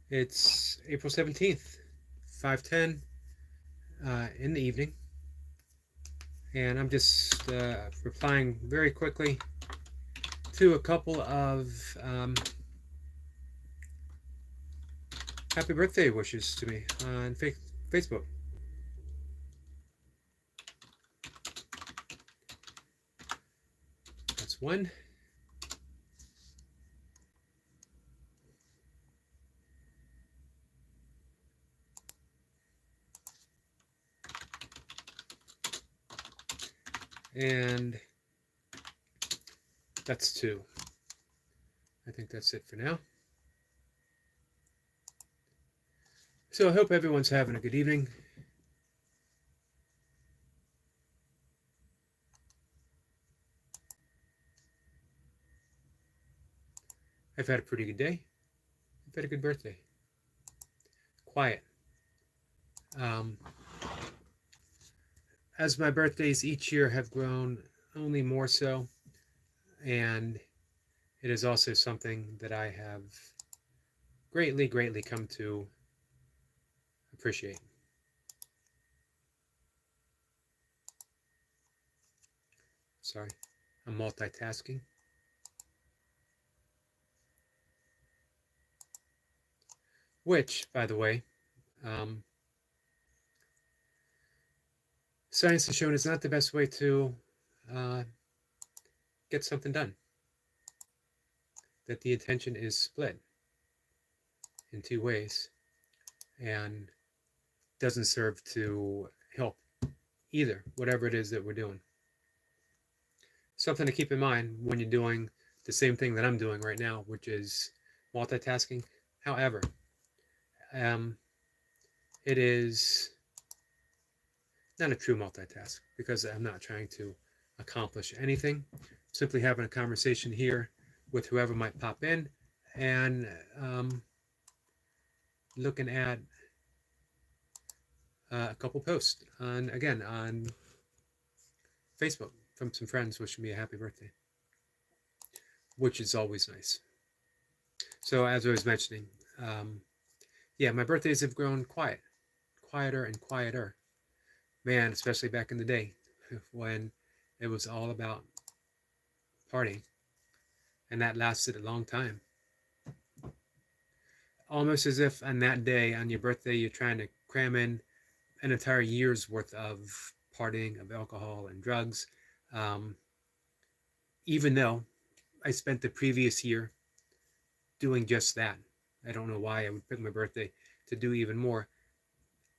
It's April 17th, 5:10 in the evening, and I'm just replying very quickly to a couple of happy birthday wishes to me on Facebook. That's one. And that's two. I think that's it for now. So I hope everyone's having a good evening. I've had a pretty good day. I've had a good birthday. Quiet. Um, as my birthdays each year have grown only more so, and it is also something that I have greatly come to appreciate. Sorry, I'm multitasking. Which, by the way, um, science has shown is not the best way to uh, get something done. That the attention is split in two ways and doesn't serve to help either, whatever it is that we're doing. Something to keep in mind when you're doing the same thing that I'm doing right now, which is multitasking. However, um, it is not a true multitask because I'm not trying to accomplish anything. Simply having a conversation here with whoever might pop in and looking at a couple posts on Facebook from some friends wishing me a happy birthday, which is always nice. So as I was mentioning, um, yeah, my birthdays have grown quieter and quieter. Man, especially back in the day when it was all about partying, and that lasted a long time. Almost as if on that day, on your birthday, you're trying to cram in an entire year's worth of partying, of alcohol and drugs. Um, even though I spent the previous year doing just that. I don't know why I would pick my birthday to do even more.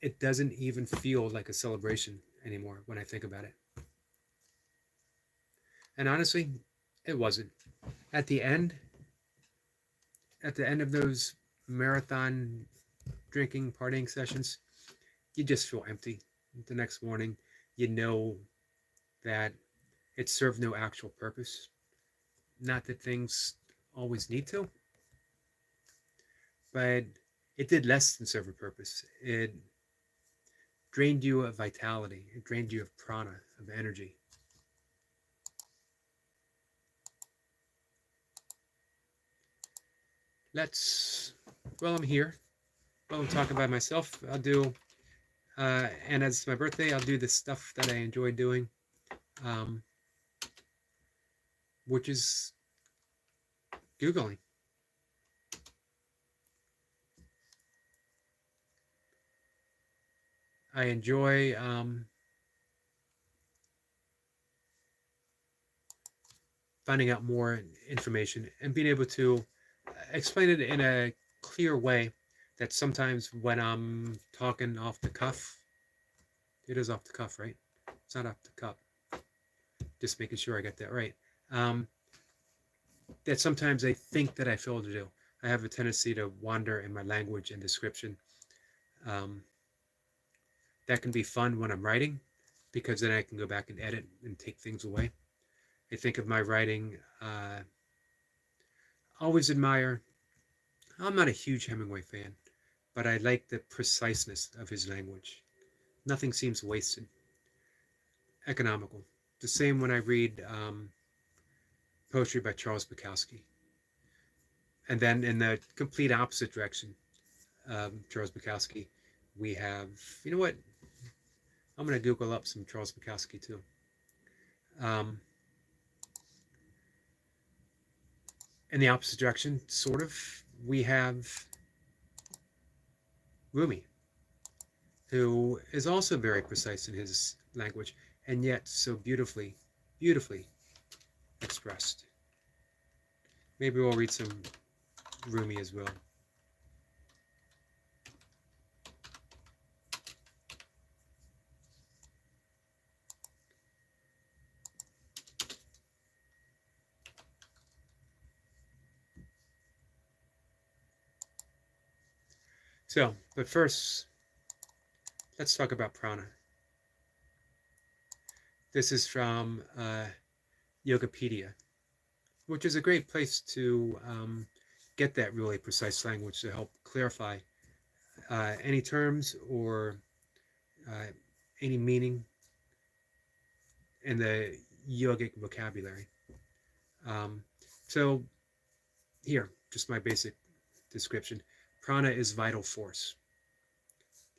It doesn't even feel like a celebration anymore when I think about it. And honestly, it wasn't. At the end, at the end of those marathon drinking, partying sessions, you just feel empty. The next morning, you know that it served no actual purpose. Not that things always need to, but it did less than serve a purpose. It drained you of vitality, it drained you of prana, of energy. Let's, well, I'm here. Well, I'm talking by myself. I'll do, and as it's my birthday, I'll do the stuff that I enjoy doing, um, which is Googling. I enjoy finding out more information and being able to explain it in a clear way that sometimes when I'm talking off the cuff, it is off the cuff, right? It's not off the cuff. Just making sure I get that right. Um, that sometimes I think that I fail to do. I have a tendency to wander in my language and description. Um, that can be fun when I'm writing because then I can go back and edit and take things away. I think of my writing, always admire. I'm not a huge Hemingway fan, but I like the preciseness of his language. Nothing seems wasted. Economical. The same when I read poetry by Charles Bukowski. And then in the complete opposite direction, Charles Bukowski. We have, you know what? I'm going to Google up some Charles Bukowski too. Um, in the opposite direction, sort of, we have Rumi, who is also very precise in his language and yet so beautifully, beautifully expressed. Maybe we'll read some Rumi as well. So, but first, let's talk about prana. This is from Yogipedia, which is a great place to get that really precise language to help clarify any terms or uh, any meaning in the yogic vocabulary. Um, so here, just my basic description. Prana is vital force,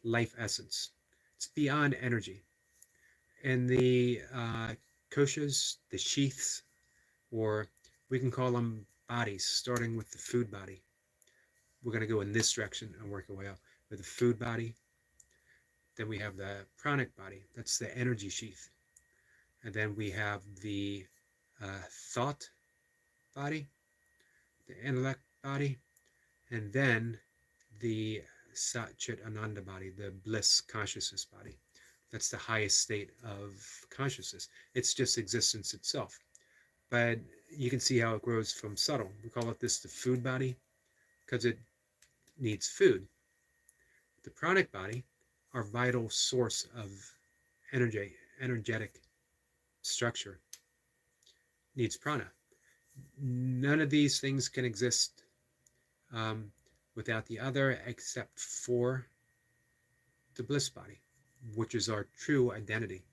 life essence. It's beyond energy. And the koshas, the sheaths, or we can call them bodies, starting with the food body. We're going to go in this direction and work our way up. With the food body, then we have the pranic body. That's the energy sheath. And then we have the thought body, the intellect body, and then the Sat Chit Ananda body, the bliss consciousness body. That's the highest state of consciousness. It's just existence itself. But you can see how it grows from subtle. We call it this the food body because it needs food. The pranic body, our vital source of energetic structure, needs prana. None of these things can exist without the other except for the bliss body, which is our true identity.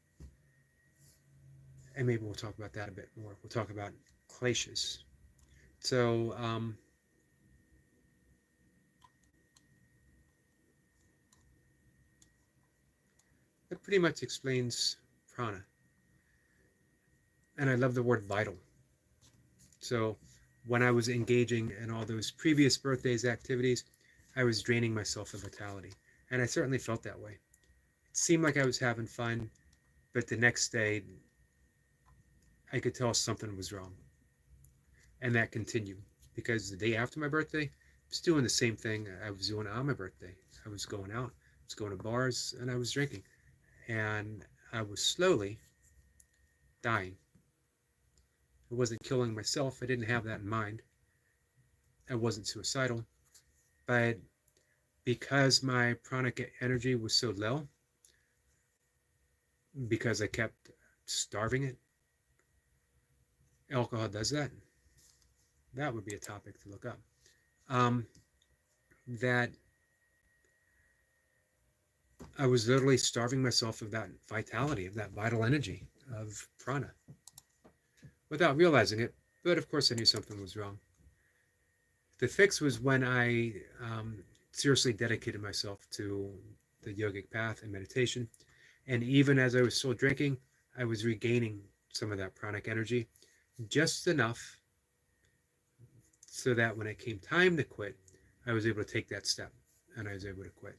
And maybe we'll talk about that a bit more. We'll talk about kleshas. So that pretty much explains prana. And I love the word vital. So when I was engaging in all those previous birthdays activities, I was draining myself of vitality. And I certainly felt that way. It seemed like I was having fun, but the next day I could tell something was wrong. And that continued because the day after my birthday, I was doing the same thing I was doing on my birthday. I was going out, I was going to bars, and I was drinking. And I was slowly dying. I wasn't killing myself. I didn't have that in mind. I wasn't suicidal. But because my pranic energy was so low, because I kept starving it, alcohol does that. That would be a topic to look up. That I was literally starving myself of that vitality, of that vital energy of prana without realizing it. But of course, I knew something was wrong. The fix was when I seriously dedicated myself to the yogic path and meditation. And even as I was still drinking, I was regaining some of that pranic energy, just enough so that when it came time to quit, I was able to take that step and I was able to quit.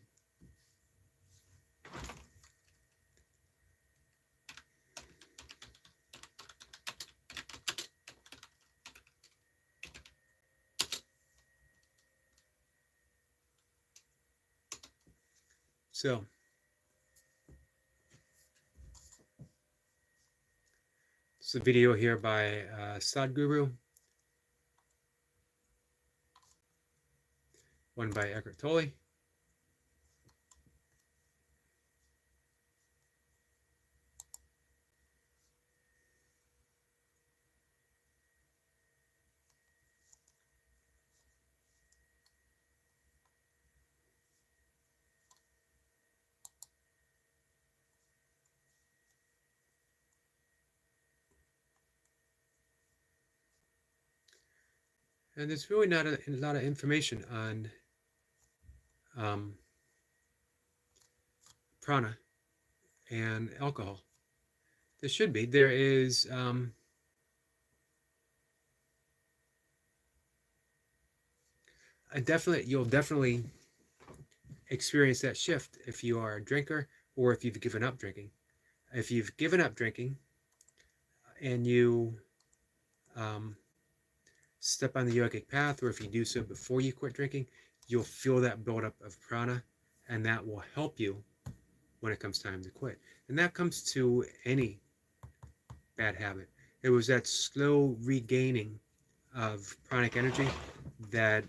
So, it's a video here by Sadhguru, one by Eckhart Tolle. And there's really not a lot of information on um, prana and alcohol. There should be. There is. You'll definitely experience that shift if you are a drinker or if you've given up drinking. If you've given up drinking and you um, step on the yogic path, or if you do so before you quit drinking, you'll feel that buildup of prana, and that will help you when it comes time to quit. And that comes to any bad habit. It was that slow regaining of pranic energy that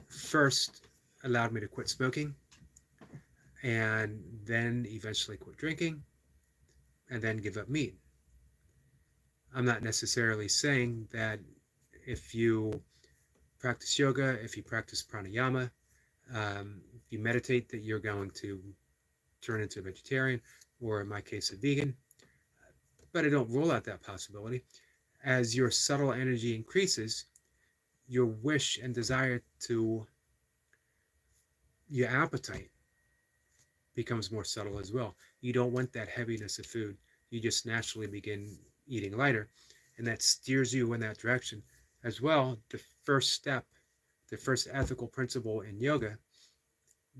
first allowed me to quit smoking, and then eventually quit drinking, and then give up meat. I'm not necessarily saying that if you practice yoga, if you practice pranayama, if you meditate, that you're going to turn into a vegetarian, or in my case, a vegan. But I don't rule out that possibility. As your subtle energy increases, your wish and desire to, your appetite becomes more subtle as well. You don't want that heaviness of food. You just naturally begin eating lighter, and that steers you in that direction. As well, the first step, the first ethical principle in yoga,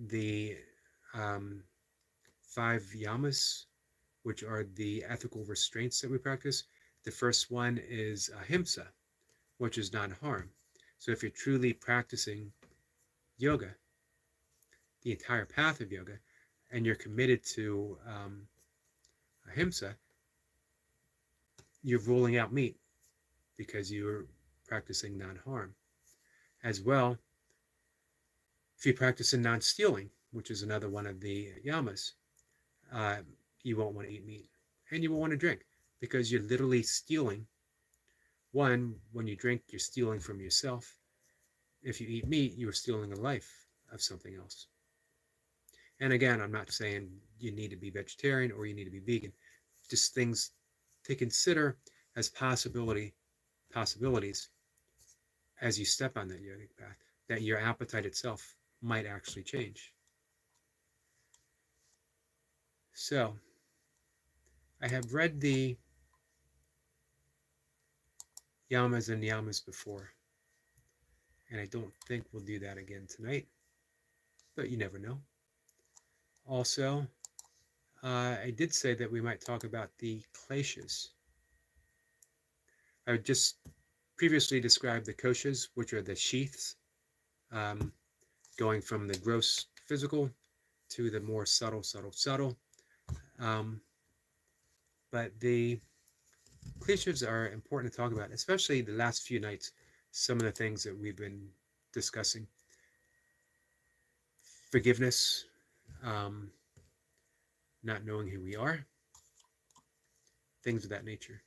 the um, five yamas, which are the ethical restraints that we practice. The first one is ahimsa, which is non-harm. So if you're truly practicing yoga, the entire path of yoga, and you're committed to ahimsa, you're ruling out meat because you're practicing non-harm. As well, if you practice in non-stealing, which is another one of the yamas, uh, you won't want to eat meat, and you won't want to drink, because you're literally stealing. One, when you drink, you're stealing from yourself. If you eat meat, you are stealing a life of something else. And again, I'm not saying you need to be vegetarian or you need to be vegan. Just things to consider as possibilities as you step on that yogic path, that your appetite itself might actually change. So, I have read the yamas and niyamas before, and I don't think we'll do that again tonight, but you never know. Also, I did say that we might talk about the kleshas. I just previously described the koshas, which are the sheaths, um, going from the gross physical to the more subtle. Um, but the kleshas are important to talk about, especially the last few nights. Some of the things that we've been discussing: forgiveness, um, not knowing who we are, things of that nature.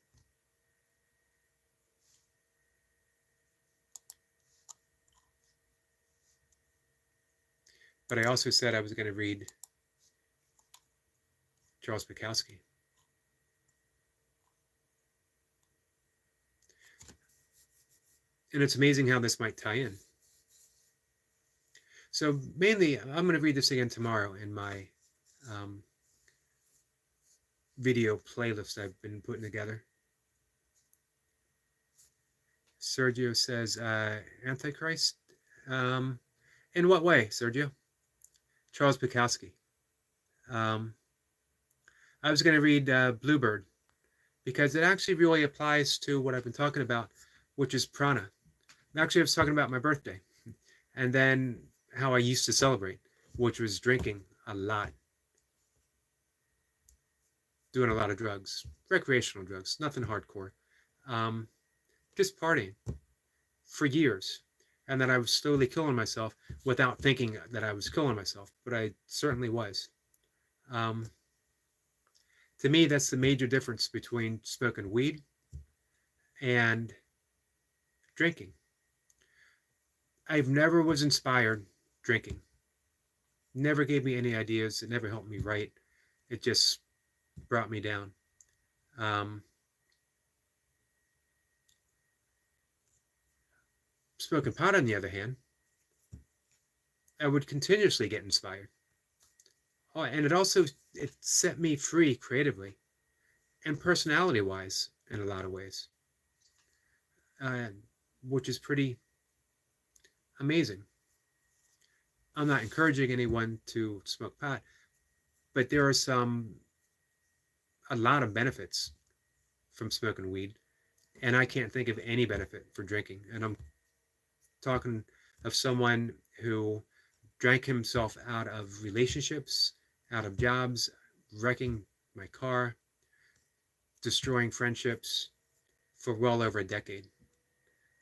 But I also said I was going to read Charles Bukowski. And it's amazing how this might tie in. So mainly, I'm going to read this again tomorrow in my video playlist I've been putting together. Sergio says, Antichrist? In what way, Sergio? Charles Bukowski. I was going to read Bluebird, because it actually really applies to what I've been talking about, which is prana. Actually, I was talking about my birthday, and then how I used to celebrate, which was drinking a lot, doing a lot of drugs, recreational drugs, nothing hardcore, just partying for years. And that I was slowly killing myself without thinking that I was killing myself, but I certainly was. To me, that's the major difference between smoking weed and drinking. I've never was inspired drinking. Never gave me any ideas. It never helped me write. It just brought me down. Smoking pot, on the other hand, I would continuously get inspired. Oh, and it set me free creatively and personality wise in a lot of ways, uh, which is pretty amazing. I'm not encouraging anyone to smoke pot, but there are a lot of benefits from smoking weed, and I can't think of any benefit for drinking. And I'm talking of someone who drank himself out of relationships, out of jobs, wrecking my car, destroying friendships for well over a decade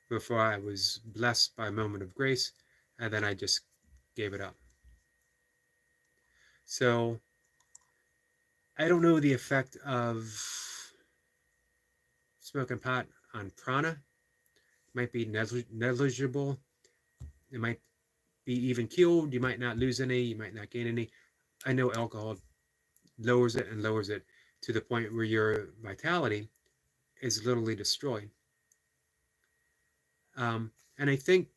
before I was blessed by a moment of grace, and then I just gave it up. So I don't know the effect of smoking pot on prana. It might be negligible. It might be even keeled. You might not lose any. You might not gain any. I know alcohol lowers it and lowers it to the point where your vitality is literally destroyed. And I think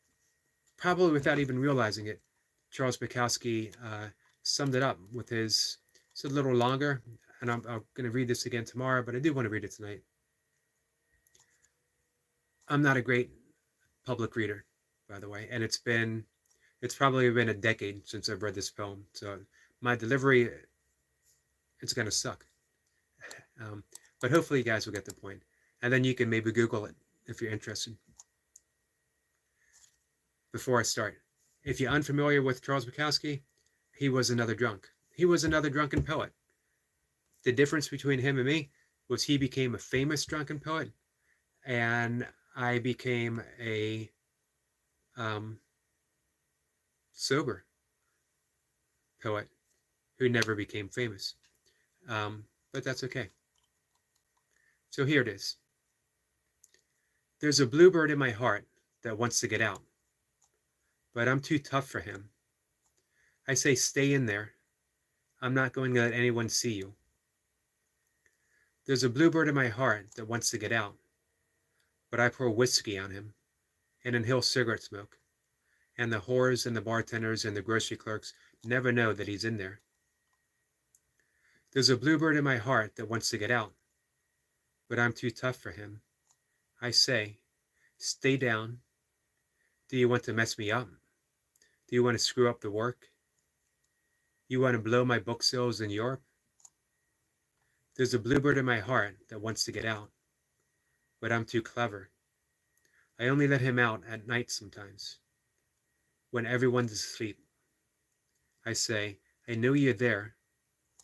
probably without even realizing it, Charles Bukowski summed it up with his, it's a little longer, and I'm going to read this again tomorrow, but I do want to read it tonight. I'm not a great public reader, by the way, and it's probably been a decade since I've read this poem, so my delivery, it's going to suck. Um, but hopefully you guys will get the point, and then you can maybe Google it if you're interested. Before I start, if you're unfamiliar with Charles Bukowski, he was another drunk. He was another drunken poet. The difference between him and me was he became a famous drunken poet, and I became a um, sober poet who never became famous. But that's okay. So here it is. There's a bluebird in my heart that wants to get out, but I'm too tough for him. I say, stay in there. I'm not going to let anyone see you. There's a bluebird in my heart that wants to get out, but I pour whiskey on him and inhale cigarette smoke, and the whores and the bartenders and the grocery clerks never know that he's in there. There's a bluebird in my heart that wants to get out, but I'm too tough for him. I say, stay down. Do you want to mess me up? Do you want to screw up the work? You want to blow my book sales in Europe? There's a bluebird in my heart that wants to get out, but I'm too clever. I only let him out at night sometimes, when everyone's asleep. I say, I know you're there,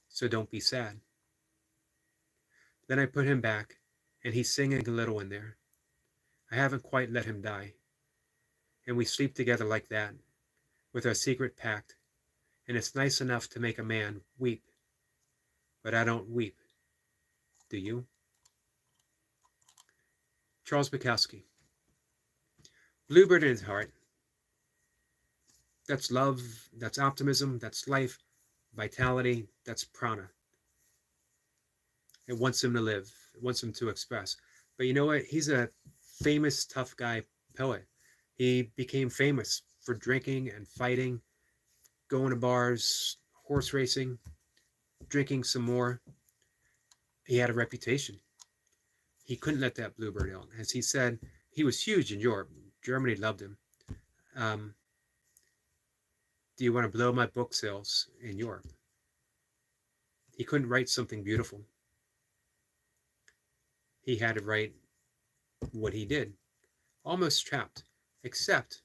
so don't be sad. Then I put him back, and he's singing a little in there. I haven't quite let him die. And we sleep together like that, with our secret pact, and it's nice enough to make a man weep. But I don't weep. Do you? Charles Bukowski. Bluebird in his heart. That's love, that's optimism, that's life, vitality, that's prana. It wants him to live, it wants him to express. But you know what? He's a famous tough guy poet. He became famous for drinking and fighting, going to bars, horse racing, drinking some more. He had a reputation. He couldn't let that bluebird out. As he said, he was huge in Europe. Germany loved him. Do you want to blow my book sales in Europe? He couldn't write something beautiful. He had to write what he did, almost trapped, except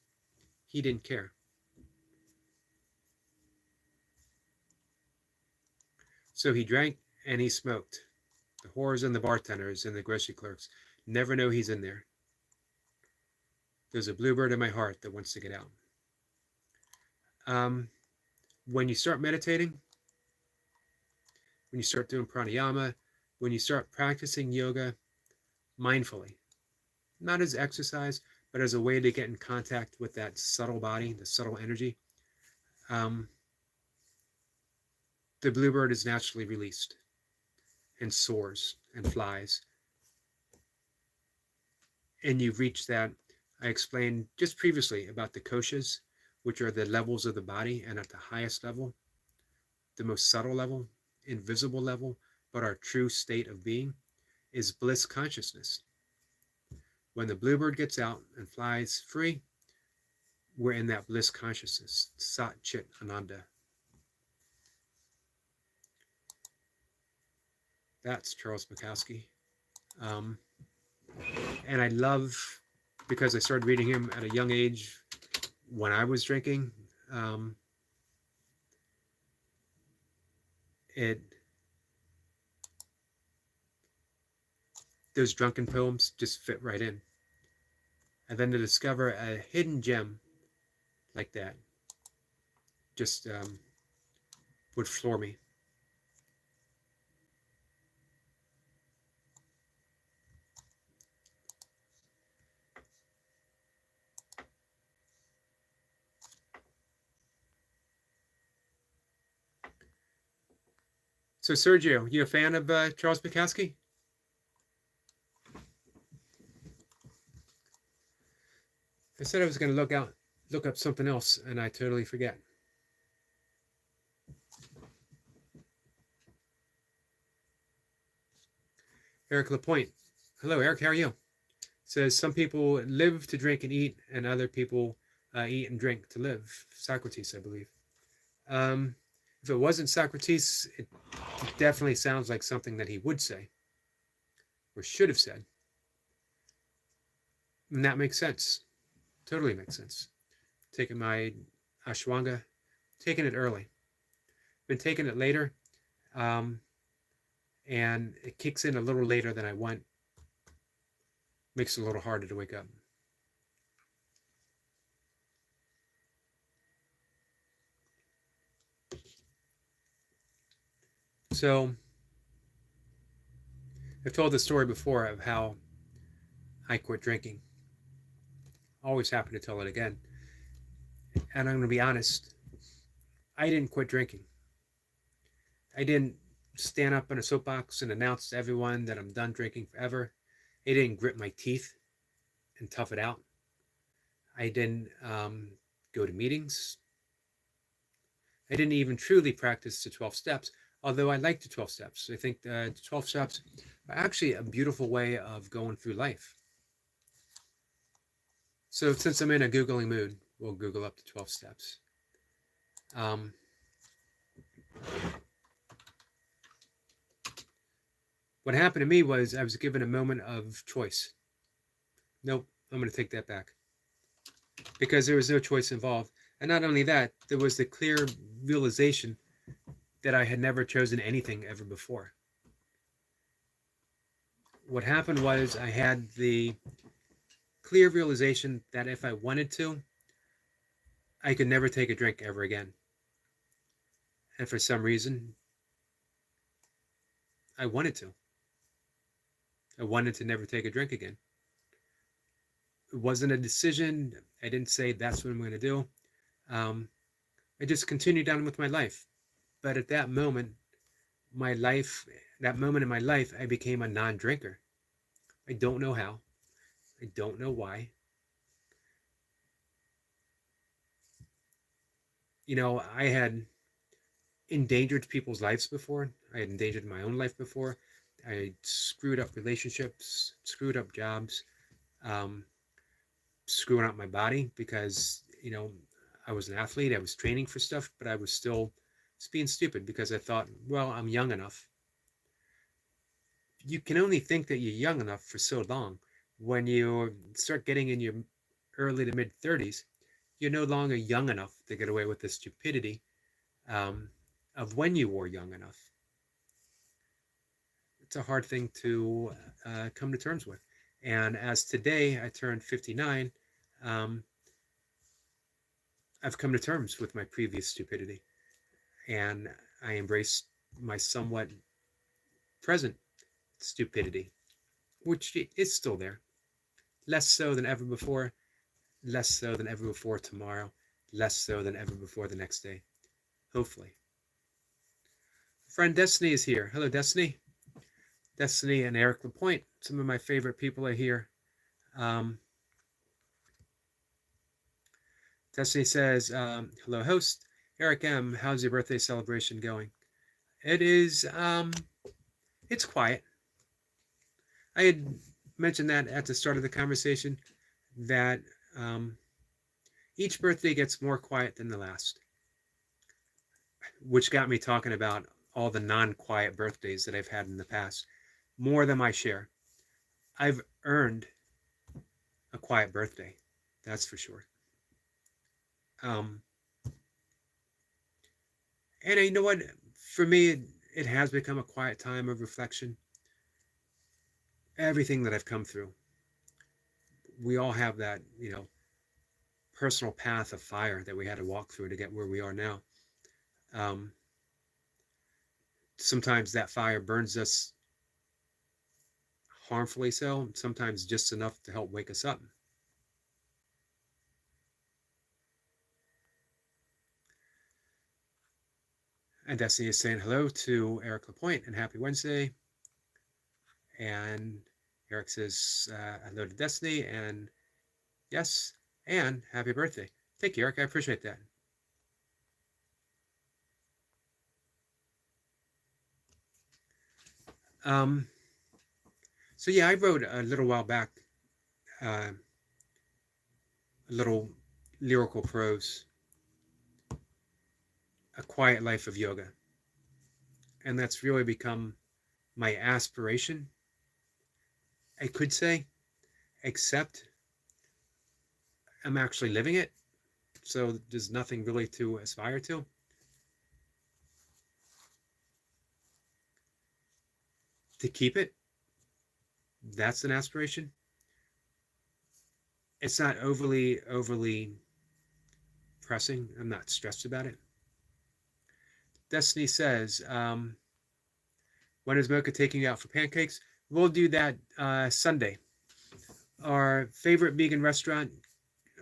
he didn't care. So he drank and he smoked. The whores and the bartenders and the grocery clerks never know he's in there. There's a bluebird in my heart that wants to get out. When you start meditating, when you start doing pranayama, when you start practicing yoga mindfully, not as exercise, but as a way to get in contact with that subtle body, the subtle energy, the bluebird is naturally released and soars and flies. And you reach that. I explained just previously about the koshas, which are the levels of the body, and at the highest level, the most subtle level, invisible level, but our true state of being, is bliss consciousness. When the bluebird gets out and flies free, we're in that bliss consciousness, Sat Chit Ananda. That's Charles Bukowski. And I love, because I started reading him at a young age when I was drinking, it those drunken poems just fit right in. And then to discover a hidden gem like that just would floor me. So Sergio, you a fan of Charles Bukowski? I said I was going to look up something else, and I totally forget. Eric Lapointe. Hello, Eric. How are you? Says some people live to drink and eat, and other people eat and drink to live. Socrates, I believe. If it wasn't Socrates, it definitely sounds like something that he would say, or should have said. And that makes sense. Totally makes sense. Taking my ashwanga, taking it early. Been taking it later, and it kicks in a little later than I want. Makes it a little harder to wake up. So I've told the story before of how I quit drinking. Always happy to tell it again. And I'm going to be honest, I didn't quit drinking. I didn't stand up on a soapbox and announce to everyone that I'm done drinking forever. I didn't grit my teeth and tough it out. I didn't go to meetings. I didn't even truly practice the 12 steps, although I like the 12 steps. I think the 12 steps are actually a beautiful way of going through life. So since I'm in a Googling mood, we'll Google up the 12 steps. What happened to me was I was given a moment of choice. Nope, I'm going to take that back. Because there was no choice involved. And not only that, there was the clear realization that I had never chosen anything ever before. What happened was I had the clear realization that if I wanted to, I could never take a drink ever again. And for some reason, I wanted to. I wanted to never take a drink again. It wasn't a decision. I didn't say that's what I'm going to do. I just continued on with my life. But at that moment in my life, I became a non-drinker. I don't know how. I don't know why. You know, I had endangered people's lives before. I had endangered my own life before. I screwed up relationships, screwed up jobs, screwing up my body because, you know, I was an athlete. I was training for stuff, but I was still just being stupid because I thought, well, I'm young enough. You can only think that you're young enough for so long. When you start getting in your early to mid 30s, you're no longer young enough to get away with the stupidity of when you were young enough. It's a hard thing to come to terms with. And as today I turned 59, I've come to terms with my previous stupidity. And I embrace my somewhat present stupidity, which is still there. Less so than ever before, less so than ever before tomorrow, less so than ever before the next day. Hopefully. Friend Destiny is here. Hello, Destiny. Destiny and Eric Lapointe, some of my favorite people are here. Destiny says, hello, host. Eric M., how's your birthday celebration going? It is, it's quiet. I had mentioned that at the start of the conversation that um, each birthday gets more quiet than the last, which got me talking about all the non-quiet birthdays that I've had in the past, more than my share. I've earned a quiet birthday, that's for sure. Um, and you know what? For me, it has become a quiet time of reflection. Everything that I've come through, we all have that, personal path of fire that we had to walk through to get where we are now. Um, Sometimes that fire burns us harmfully so, sometimes just enough to help wake us up. And Destiny is saying hello to Eric Lapointe and happy Wednesday. And Eric says hello to Destiny and yes, and happy birthday. Thank you, Eric. I appreciate that. Um, so yeah, I wrote a little while back a little lyrical prose, A Quiet Life of Yoga. And that's really become my aspiration, I could say, except I'm actually living it. So there's nothing really to aspire to. To keep it, that's an aspiration. It's not overly pressing. I'm not stressed about it. Destiny says, when is Mocha taking you out for pancakes? We'll do that Sunday. Our favorite vegan restaurant,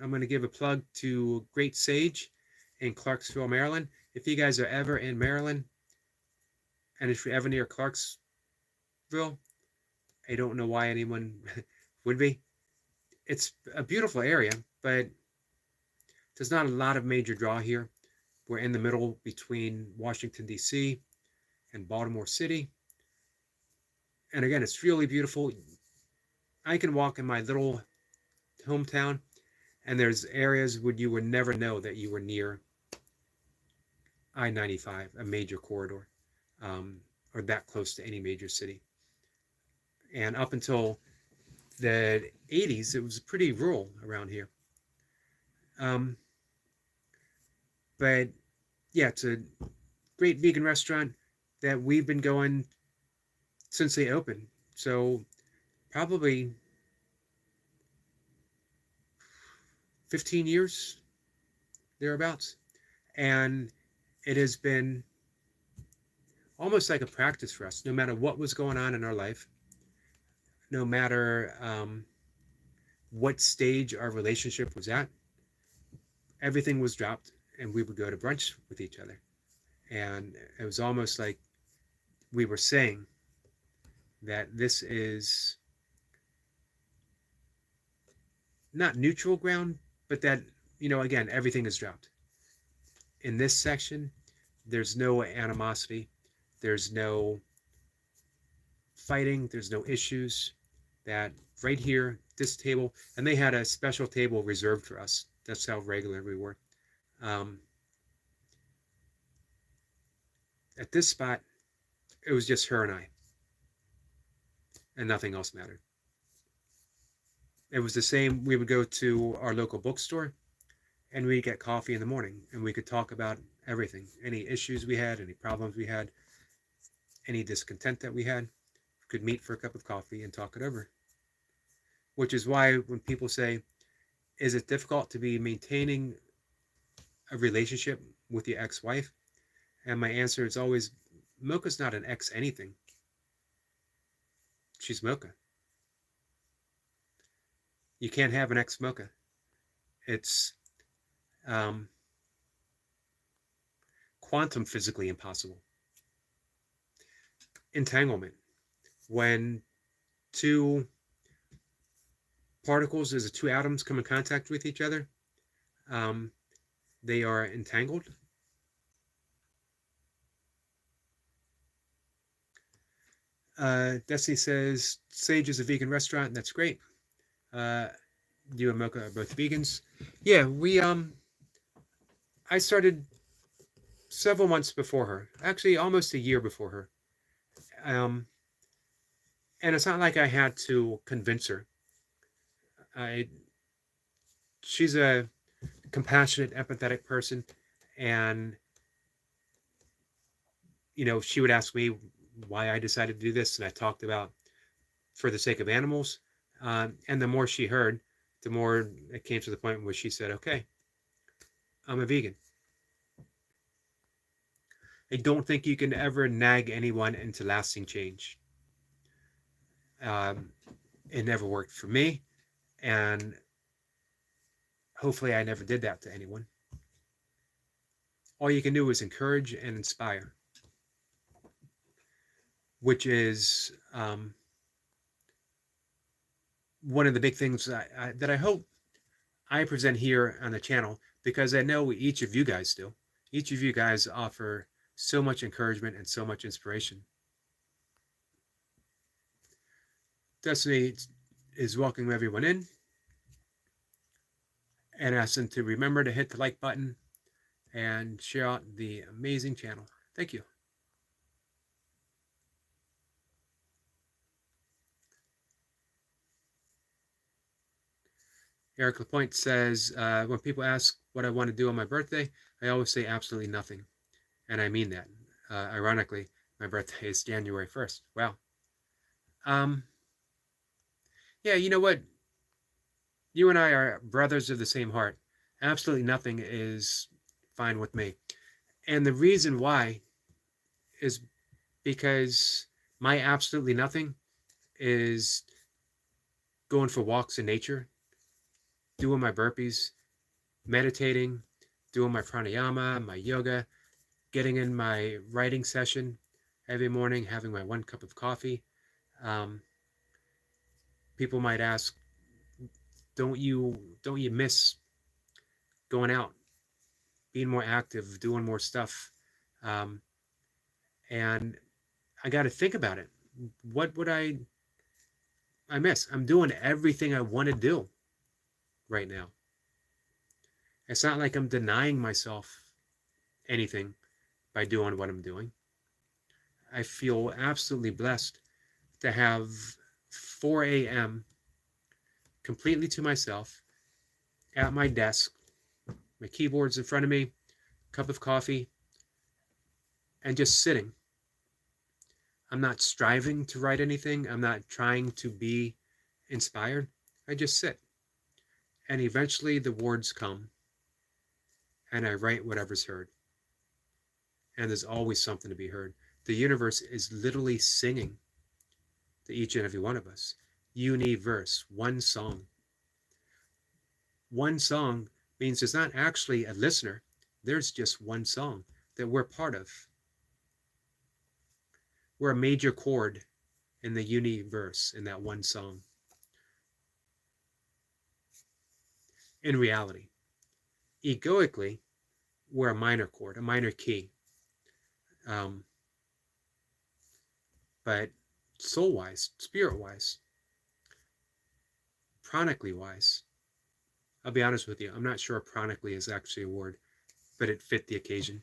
I'm going to give a plug to Great Sage in Clarksville, Maryland. If you guys are ever in Maryland, and if you're ever near Clarksville, I don't know why anyone would be. It's a beautiful area, but there's not a lot of major draw here. We're in the middle between Washington, D.C. and Baltimore City. And again, it's really beautiful. I can walk in my little hometown, and there's areas where you would never know that you were near I-95, a major corridor, or that close to any major city. And up until the 80s, it was pretty rural around here. Um, but yeah, it's a great vegan restaurant that we've been going since they opened. So probably 15 years thereabouts. And it has been almost like a practice for us, no matter what was going on in our life, no matter what stage our relationship was at, everything was dropped and we would go to brunch with each other. And it was almost like we were saying that this is not neutral ground, but that, again, everything is dropped. In this section, there's no animosity, there's no fighting, there's no issues. That right here, this table, and they had a special table reserved for us. That's how regular we were. Um, at this spot, it was just her and I, and nothing else mattered. It was the same. We would go to our local bookstore and we'd get coffee in the morning and we could talk about everything, any issues we had, any problems we had, any discontent that we had. We could meet for a cup of coffee and talk it over. Which is why when people say, is it difficult to be maintaining a relationship with your ex-wife? And my answer is always, Mocha's not an ex anything. She's Mocha. You can't have an ex Mocha. It's quantum physically impossible. Entanglement. When two particles, as two atoms, come in contact with each other, Um, they are entangled. Destiny says Sage is a vegan restaurant, and that's great. Uh, you and Mocha are both vegans. Yeah, I started several months before her, actually almost a year before her. Um, and it's not like I had to convince her. I She's a compassionate, empathetic person, and she would ask me why I decided to do this, and I talked about for the sake of animals. And the more she heard, the more it came to the point where she said, "Okay, I'm a vegan." I don't think you can ever nag anyone into lasting change. Um, it never worked for me, and hopefully, I never did that to anyone. All you can do is encourage and inspire, which is one of the big things that I hope I present here on the channel, because I know each of you guys do. Each of you guys offer so much encouragement and so much inspiration. Destiny is welcoming everyone in and asks them to remember to hit the like button and share out the amazing channel. Thank you. Eric Lapointe says, when people ask what I want to do on my birthday, I always say absolutely nothing. And I mean that. Ironically, my birthday is January 1st. Wow. Um, yeah, you know what? You and I are brothers of the same heart. Absolutely nothing is fine with me. And the reason why is because my absolutely nothing is going for walks in nature, doing my burpees, meditating, doing my pranayama, my yoga, getting in my writing session every morning, having my 1 cup of coffee. Um, People might ask, don't you miss going out, being more active, doing more stuff? Um, and I got to think about it. What would I miss? I'm doing everything I want to do right now. It's not like I'm denying myself anything by doing what I'm doing. I feel absolutely blessed to have 4 a.m. completely to myself at my desk, my keyboard's in front of me, cup of coffee, and just sitting. I'm not striving to write anything. I'm not trying to be inspired. I just sit. And eventually the words come and I write whatever's heard. And there's always something to be heard. The universe is literally singing to each and every one of us. Universe, one song. One song means there's not actually a listener, there's just one song that we're part of. We're a major chord in the universe in that one song. In reality, egoically, we're a minor chord, a minor key. Um, but soul wise, spirit wise, chronically wise, I'll be honest with you, I'm not sure chronically is actually a word, but it fit the occasion.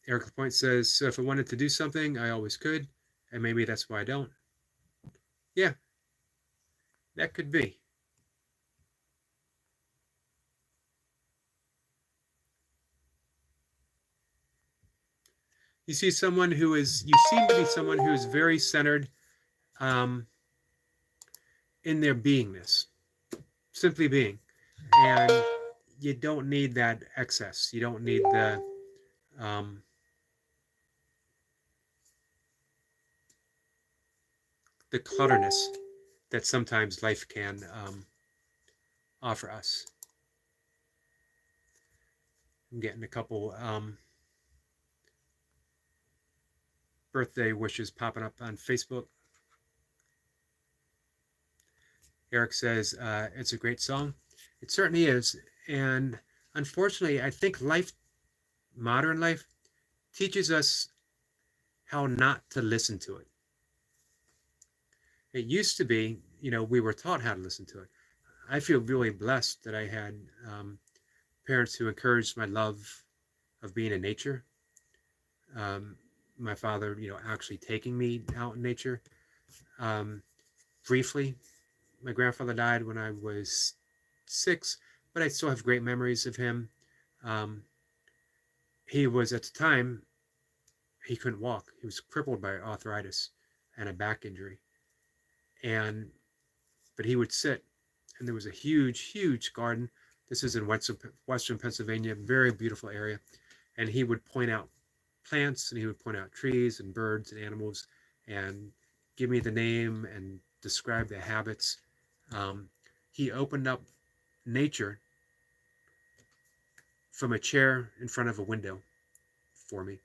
Eric Lapointe says, so if I wanted to do something, I always could, and maybe that's why I don't. Yeah, that could be. You seem to be someone who is very centered um, in their beingness, simply being. And you don't need that excess. You don't need um, the clutterness that sometimes life can offer us. I'm getting a couple birthday wishes popping up on Facebook. Eric says, it's a great song. It certainly is. And unfortunately, I think modern life, teaches us how not to listen to it. It used to be, we were taught how to listen to it. I feel really blessed that I had parents who encouraged my love of being in nature. Um, my father, actually taking me out in nature. Um, Briefly, my grandfather died when I was 6, but I still have great memories of him. Um, he was, at the time, he couldn't walk. He was crippled by arthritis and a back injury. But he would sit, and there was a huge, huge garden. This is in Western Pennsylvania, very beautiful area. And he would point out plants, and he would point out trees and birds and animals, and give me the name and describe the habits. Um, he opened up nature from a chair in front of a window for me.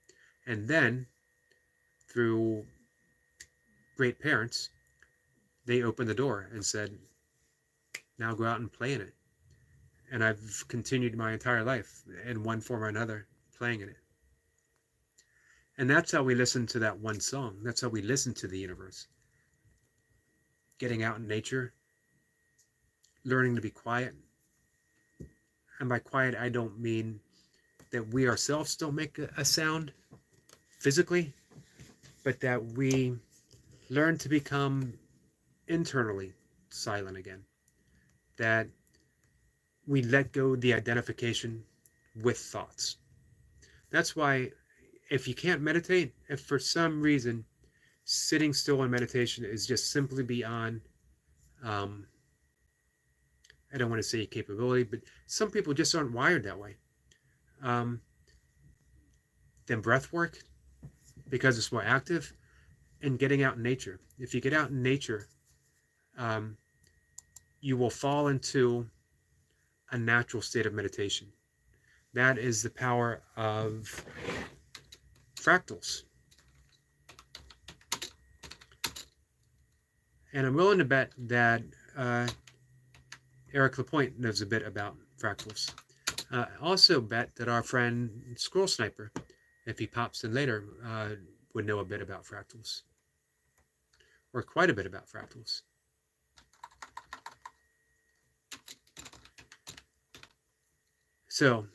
And then, through great parents, they opened the door and said, now go out and play in it. And I've continued my entire life in one form or another playing in it. And that's how we listen to that one song. That's how we listen to the universe. Getting out in nature, learning to be quiet. And by quiet, I don't mean that we ourselves don't make a sound physically, but that we learn to become internally silent again. That we let go the identification with thoughts. That's why if you can't meditate, if for some reason sitting still in meditation is just simply beyond, I don't want to say capability, but some people just aren't wired that way. Then breath work, because it's more active, and getting out in nature. If you get out in nature, you will fall into a natural state of meditation. That is the power of fractals. And I'm willing to bet that Eric Lapointe knows a bit about fractals. Also bet that our friend Squirrel Sniper, if he pops in later, would know a bit about fractals. Or quite a bit about fractals. So,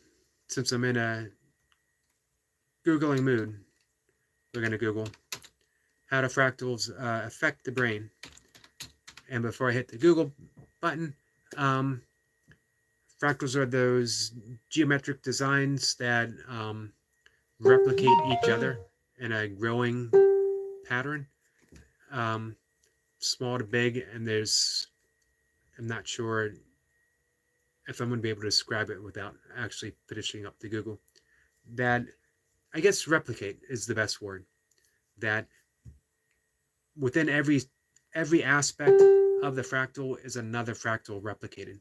since I'm in a Googling mood, we're going to Google how do fractals affect the brain. And before I hit the Google button, fractals are those geometric designs that replicate each other in a growing pattern, small to big, and I'm not sure if I'm going to be able to describe it without actually finishing up the Google. That, I guess replicate is the best word. That within every aspect of the fractal is another fractal replicated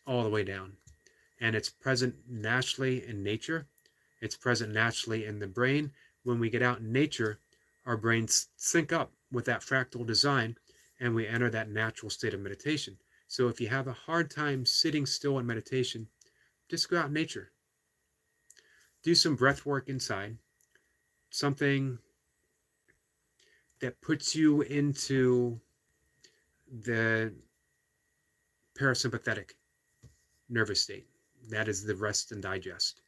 all the way down. And it's present naturally in nature. It's present naturally in the brain. When we get out in nature, our brains sync up with that fractal design, and we enter that natural state of meditation. So if you have a hard time sitting still in meditation, just go out in nature. Do some breath work inside, something that puts you into the parasympathetic nervous state. That is the rest and digest.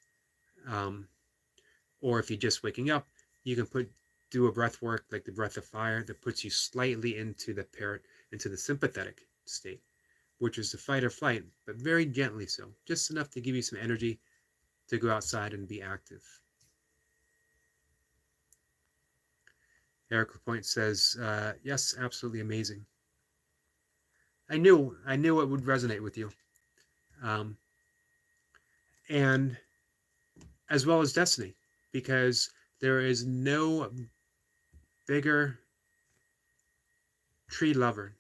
Or if you're just waking up, you can do a breath work like the breath of fire that puts you slightly into the sympathetic state, which is the fight or flight, but very gently so, just enough to give you some energy to go outside and be active. Eric Lapointe says, yes, absolutely amazing. I knew it would resonate with you. And as well as Destiny, because there is no bigger tree lover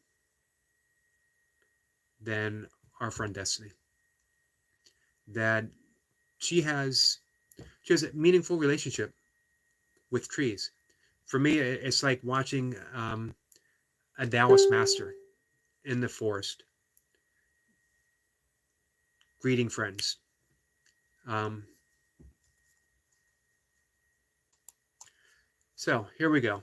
than our friend Destiny. That she has a meaningful relationship with trees For me, it's like watching a Taoist master in the forest greeting friends. Um, so here we go.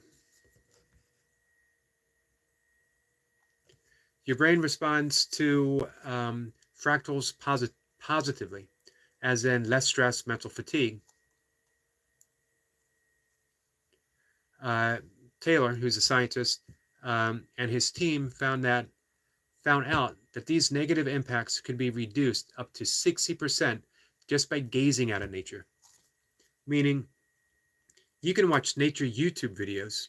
Your brain responds to fractals positively, as in less stress, mental fatigue. Uh, Taylor, who's a scientist, and his team found out that these negative impacts could be reduced up to 60% just by gazing at a nature. Meaning, you can watch nature YouTube videos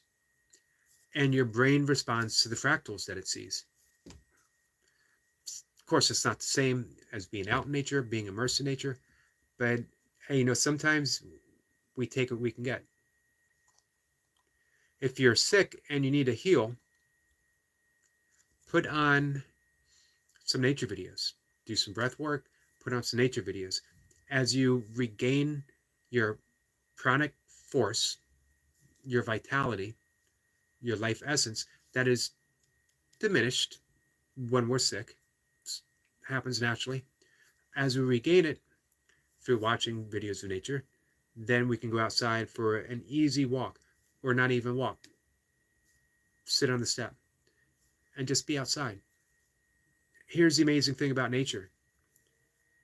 and your brain responds to the fractals that it sees. Of course, it's not the same as being out in nature, being immersed in nature, but hey, sometimes we take what we can get. If you're sick and you need to heal, put on some nature videos, do some breath work, put on some nature videos. As you regain your pranic force, your vitality, your life essence that is diminished when we're sick, it happens naturally. As we regain it through watching videos of nature, then we can go outside for an easy walk, or not even walk. Sit on the step and just be outside. Here's the amazing thing about nature.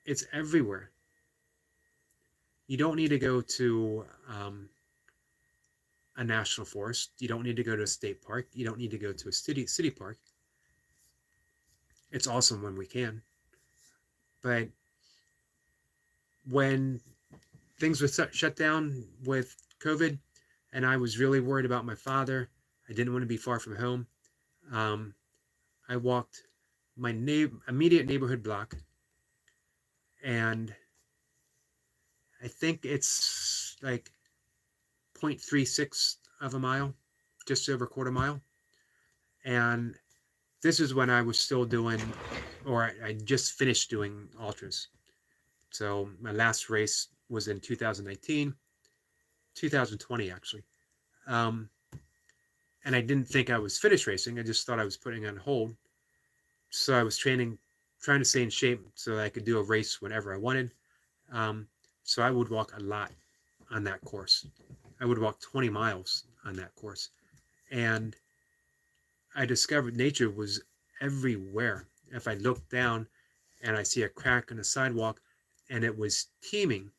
It's everywhere. You don't need to go to a national forest. You don't need to go to a state park. You don't need to go to a city park. It's awesome when we can. But when things were shut down with COVID, and I was really worried about my father, I didn't want to be far from home. I walked my immediate neighborhood block, and I think it's like 0.36 of a mile, just over a quarter mile. And this is when I was still doing, or I just finished doing ultras. So my last race was in 2019, 2020 actually. And I didn't think I was finished racing. I just thought I was putting on hold. So I was trying to stay in shape so that I could do a race whenever I wanted. So I would walk a lot on that course. I would walk 20 miles on that course. And I discovered nature was everywhere. If I look down and I see a crack in the sidewalk, and it was teeming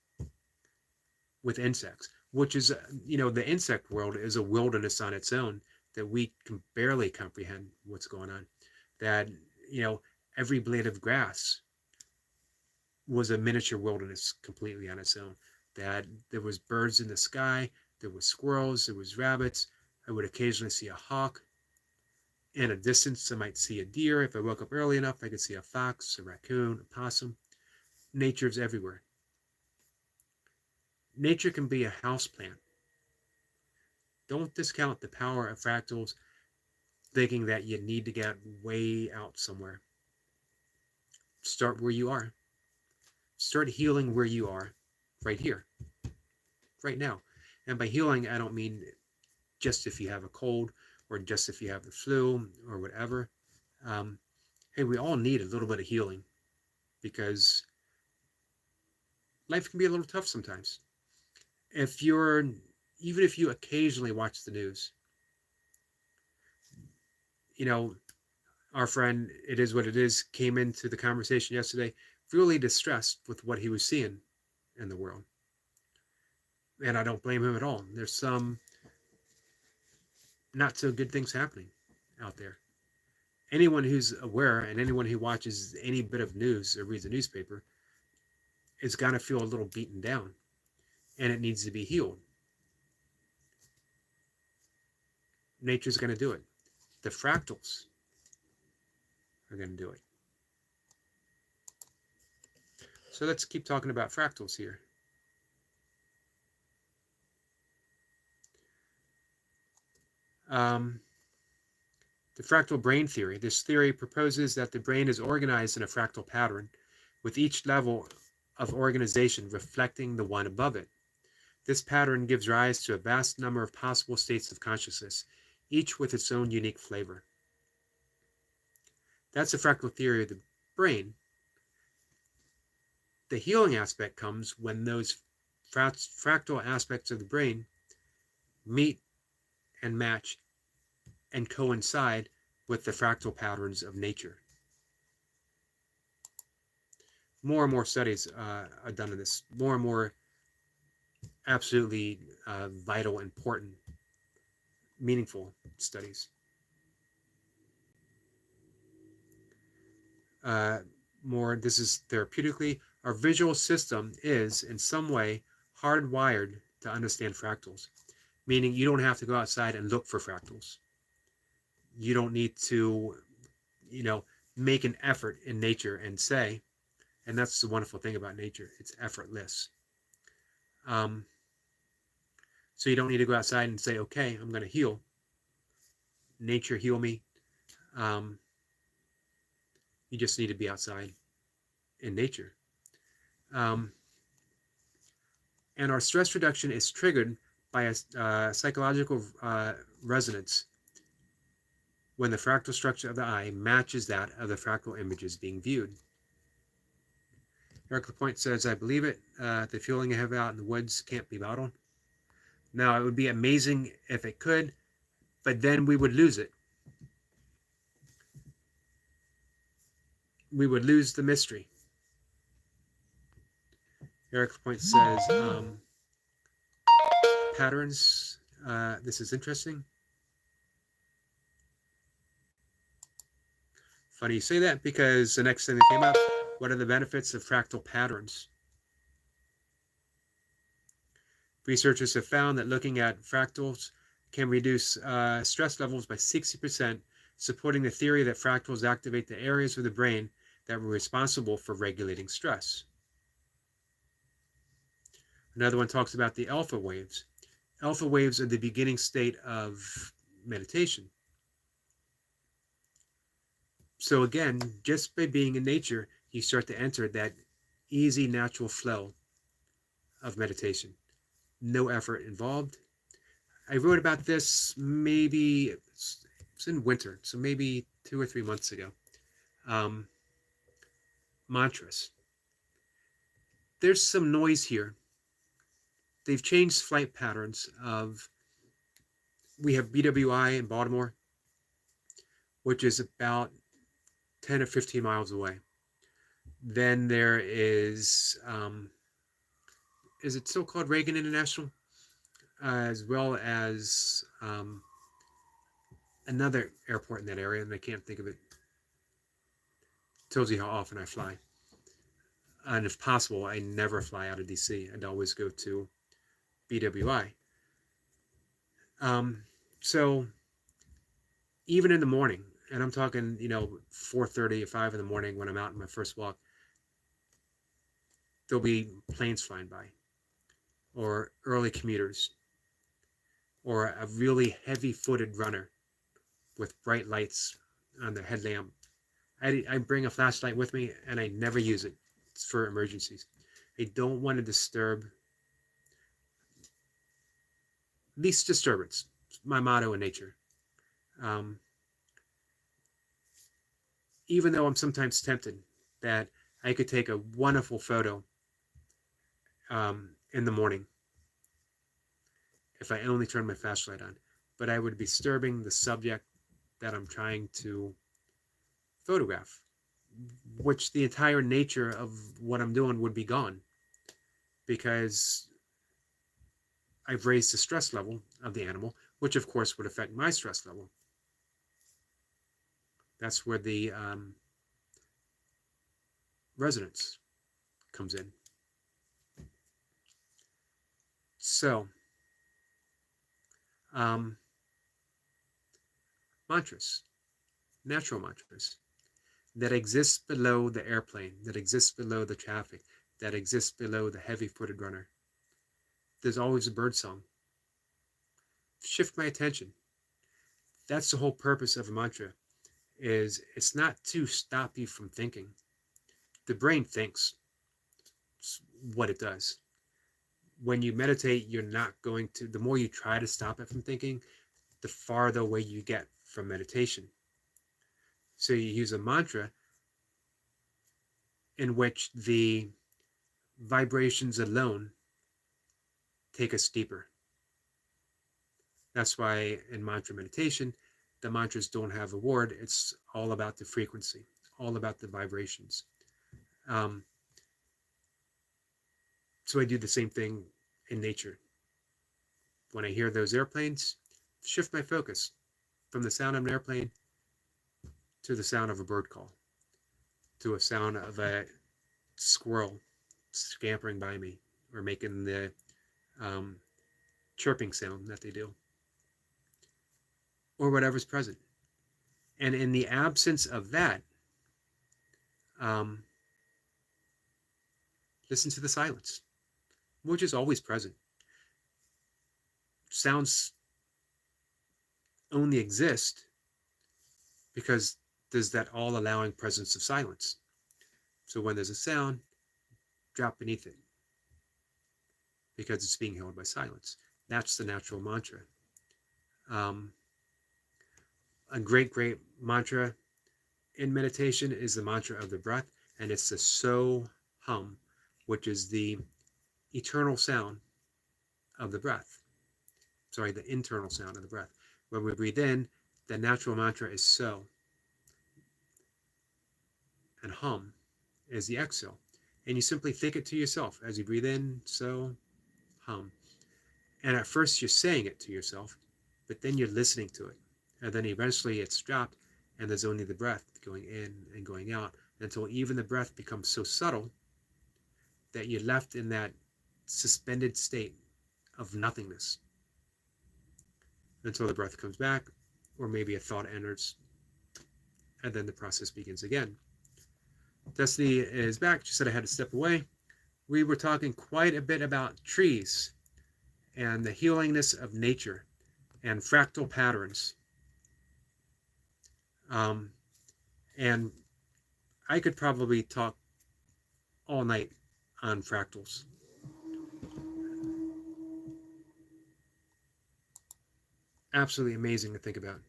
with insects, which is, the insect world is a wilderness on its own that we can barely comprehend what's going on. That, every blade of grass was a miniature wilderness completely on its own. That there was birds in the sky, there was squirrels, there was rabbits. I would occasionally see a hawk. In a distance, I might see a deer. If I woke up early enough, I could see a fox, a raccoon, a possum. Nature is everywhere. Nature can be a houseplant. Don't discount the power of fractals thinking that you need to get way out somewhere. Start where you are. Start healing where you are, right here, right now. And by healing, I don't mean just if you have a cold or just if you have the flu or whatever. Hey, we all need a little bit of healing because life can be a little tough sometimes. Even if you occasionally watch the news, our friend, it is what it is, came into the conversation yesterday really distressed with what he was seeing in the world. And I don't blame him at all. There's some not so good things happening out there. Anyone who's aware and anyone who watches any bit of news or reads a newspaper is going to feel a little beaten down, and it needs to be healed. Nature's going to do it. The fractals are going to do it. So let's keep talking about fractals here. The fractal brain theory. This theory proposes that the brain is organized in a fractal pattern, with each level of organization reflecting the one above it. This pattern gives rise to a vast number of possible states of consciousness, each with its own unique flavor. That's the fractal theory of the brain. The healing aspect comes when those fractal aspects of the brain meet and match and coincide with the fractal patterns of nature. More and more studies are done on this. More and more absolutely vital, important, meaningful studies. This is therapeutically, our visual system is in some way hardwired to understand fractals, meaning you don't have to go outside and look for fractals. You don't need to, make an effort in nature and say, and that's the wonderful thing about nature, it's effortless. So you don't need to go outside and say, okay, I'm going to heal. Nature, heal me. You just need to be outside in nature. And our stress reduction is triggered by a psychological resonance when the fractal structure of the eye matches that of the fractal images being viewed. Eric Lapointe says, I believe it. The feeling I have out in the woods can't be bottled. Now, it would be amazing if it could, but then we would lose it. We would lose the mystery. Eric Lapointe says, patterns. This is interesting. Funny you say that, because the next thing that came up, what are the benefits of fractal patterns? Researchers have found that looking at fractals can reduce stress levels by 60%, supporting the theory that fractals activate the areas of the brain that were responsible for regulating stress. Another one talks about the alpha waves. Alpha waves are the beginning state of meditation. So again, just by being in nature, you start to enter that easy, natural flow of meditation. No effort involved. I wrote about this maybe, it's in winter, so maybe 2 or 3 months ago. Mantras. There's some noise here. They've changed flight patterns of, we have BWI in Baltimore, which is about 10 or 15 miles away. Then there is it still called Reagan International? As well as another airport in that area, and I can't think of it. Tells you how often I fly. And if possible, I never fly out of DC. I'd always go to BWI. So even in the morning, and I'm talking, 4:30 or 5 in the morning when I'm out in my first walk, there'll be planes flying by, or early commuters, or a really heavy-footed runner with bright lights on their headlamp. I bring a flashlight with me, and I never use it. It's for emergencies. I don't want to disturb. Least disturbance. It's my motto in nature. Even though I'm sometimes tempted that I could take a wonderful photo in the morning if I only turn my flashlight on, but I would be disturbing the subject that I'm trying to photograph, which the entire nature of what I'm doing would be gone, because I've raised the stress level of the animal, which of course would affect my stress level. That's where the resonance comes in. So, mantras, natural mantras, that exist below the airplane, that exist below the traffic, that exist below the heavy-footed runner. There's always a bird song. Shift my attention. That's the whole purpose of a mantra, is it's not to stop you from thinking. The brain thinks. It's what it does. when you meditate, you're not going to, the more you try to stop it from thinking, the farther away you get from meditation. So you use a mantra in which the vibrations alone take us deeper. That's why in mantra meditation, the mantras don't have a word. It's all about the frequency, all about the vibrations. Um, so I do the same thing in nature. When I hear those airplanes, shift my focus from the sound of an airplane to the sound of a bird call, to a sound of a squirrel scampering by me or making the um, chirping sound that they do, or whatever's present. And in the absence of that, um, listen to the silence, which is always present. Sounds only exist because there's that all allowing presence of silence. So when there's a sound, drop beneath it because it's being held by silence. That's the natural mantra. Um, a great mantra in meditation is the mantra of the breath, and it's the so hum, which is the eternal sound of the breath. Sorry, the internal sound of the breath. When we breathe in, the natural mantra is so, and hum is the exhale. And you simply think it to yourself as you breathe in, so, hum. And at first you're saying it to yourself, but then you're listening to it. And then eventually it's dropped, and there's only the breath going in and going out until even the breath becomes so subtle that you're left in that suspended state of nothingness until the breath comes back, or maybe a thought enters, and then the process begins again. Destiny is back. She said I had to step away. We were talking quite a bit about trees and the healingness of nature and fractal patterns. And I could probably talk all night on fractals. Absolutely amazing to think about.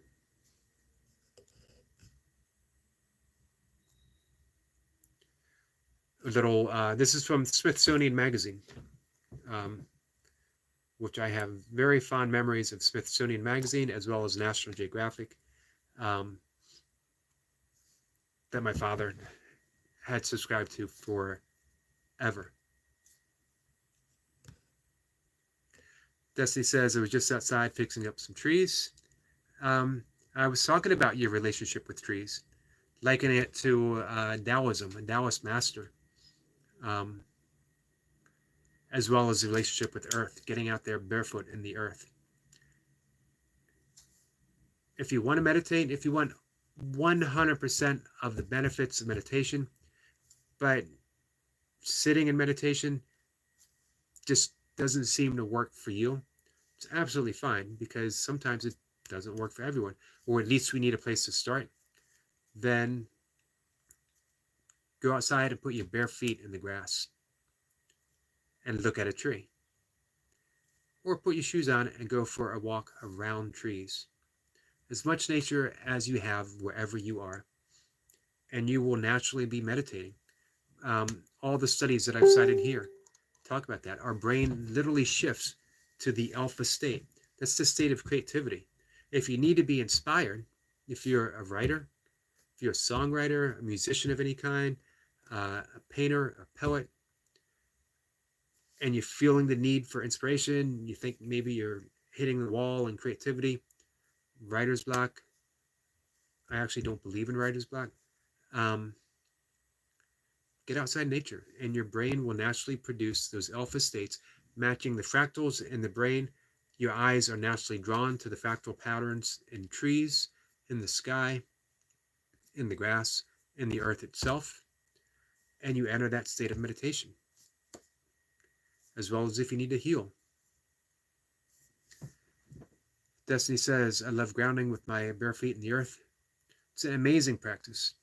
A little, this is from Smithsonian Magazine, which I have very fond memories of Smithsonian Magazine as well as National Geographic, that my father had subscribed to forever. Destiny says, I was just outside fixing up some trees. I was talking about your relationship with trees, likening it to Taoism, a Taoist master, as well as the relationship with earth, getting out there barefoot in the earth. If you want to meditate, if you want 100% of the benefits of meditation, but sitting in meditation just doesn't seem to work for you, it's absolutely fine, because sometimes it doesn't work for everyone, or at least we need a place to start. Then go outside and put your bare feet in the grass and look at a tree. Or put your shoes on and go for a walk around trees. As much nature as you have wherever you are, and you will naturally be meditating. All the studies that I've cited here talk about that. Our brain literally shifts to the alpha state. That's the state of creativity. If you need to be inspired, if you're a writer, if you're a songwriter, a musician of any kind, a painter, a poet, and you're feeling the need for inspiration, you think maybe you're hitting the wall in creativity, writer's block. I actually don't believe in writer's block. Get outside nature, and your brain will naturally produce those alpha states, matching the fractals in the brain. Your eyes are naturally drawn to the fractal patterns in trees, in the sky, in the grass, in the earth itself, and you enter that state of meditation, as well as if you need to heal. Destiny says, I love grounding with my bare feet in the earth. It's an amazing practice.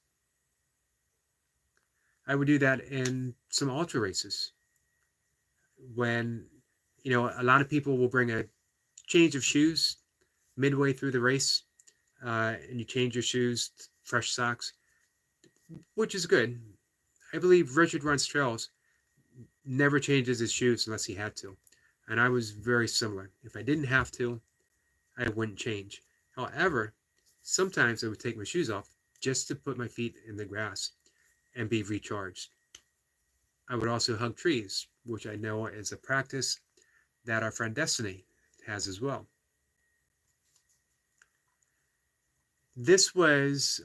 I would do that in some ultra races when A lot of people will bring a change of shoes midway through the race, and you change your shoes, fresh socks, which is good. I believe Richard runs trails, never changes his shoes unless he had to. And I was very similar. If I didn't have to, I wouldn't change. However, sometimes I would take my shoes off just to put my feet in the grass and be recharged. I would also hug trees, which I know is a practice that our friend Destiny has as well. This was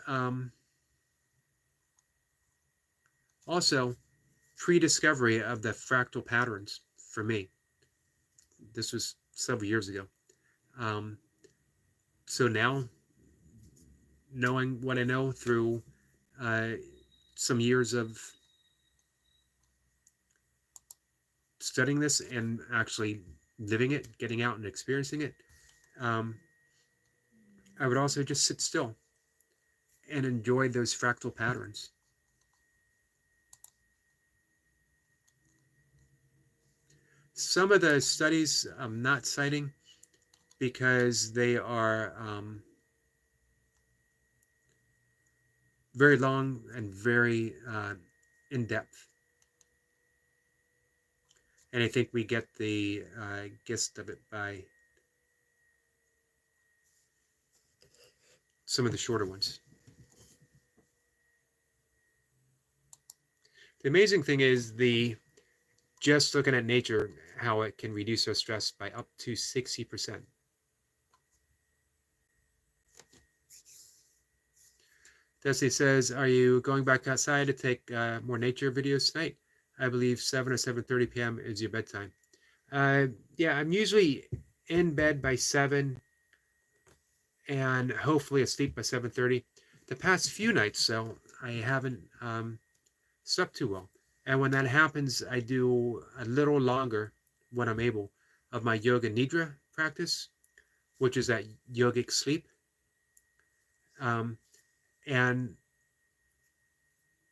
also pre-discovery of the fractal patterns for me. This was several years ago. Um, so now, knowing what I know through uh, some years of studying this and actually living it, getting out and experiencing it, um, I would also just sit still and enjoy those fractal patterns. Some of the studies I'm not citing because they are very long and very in depth. And I think we get the gist of it by some of the shorter ones. The amazing thing is just looking at nature, how it can reduce our stress by up to 60%. Desi says, are you going back outside to take more nature videos tonight? I believe 7 or 7:30 p.m. is your bedtime. Yeah, I'm usually in bed by 7 and hopefully asleep by 7:30. The past few nights, though, I haven't slept too well. And when that happens, I do a little longer when I'm able of my yoga nidra practice, which is that yogic sleep. And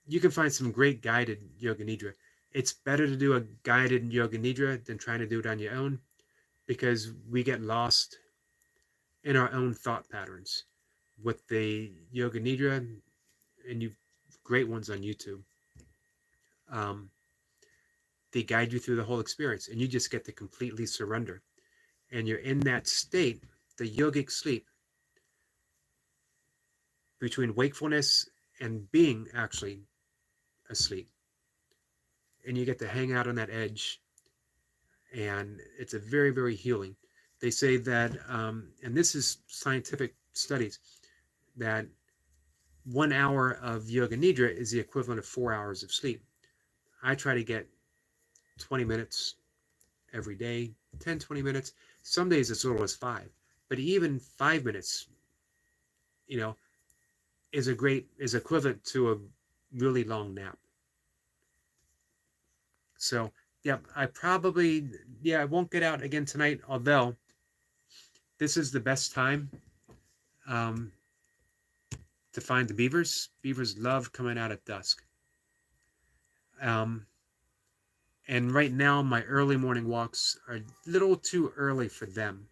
you can find some great guided yoga nidra. It's better to do a guided yoga nidra than trying to do it on your own because we get lost in our own thought patterns. With the yoga nidra, and you great ones on YouTube, they guide you through the whole experience, and you just get to completely surrender. And you're in that state, the yogic sleep, between wakefulness and being actually asleep. And you get to hang out on that edge, and it's a very, very healing. They say that, and this is scientific studies, that 1 hour of yoga nidra is the equivalent of 4 hours of sleep. I try to get 20 minutes every day, 10, 20 minutes. Some days as little as 5. But even 5 minutes, is equivalent to a really long nap. So, yeah, I won't get out again tonight, although this is the best time to find the beavers. Beavers love coming out at dusk. And right now, my early morning walks are a little too early for them.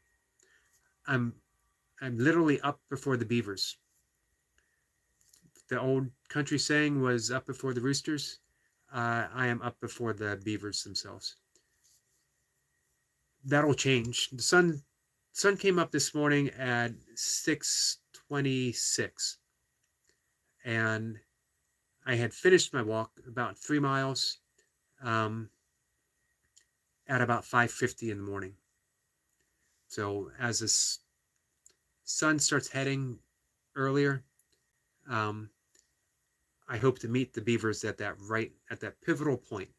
I'm literally up before the beavers. The old country saying was up before the roosters. I am up before the beavers themselves. That'll change. The sun came up this morning at 6:26, and I had finished my walk about 3 miles at about 5:50 in the morning. So as the sun starts heading earlier, I hope to meet the beavers at that pivotal point.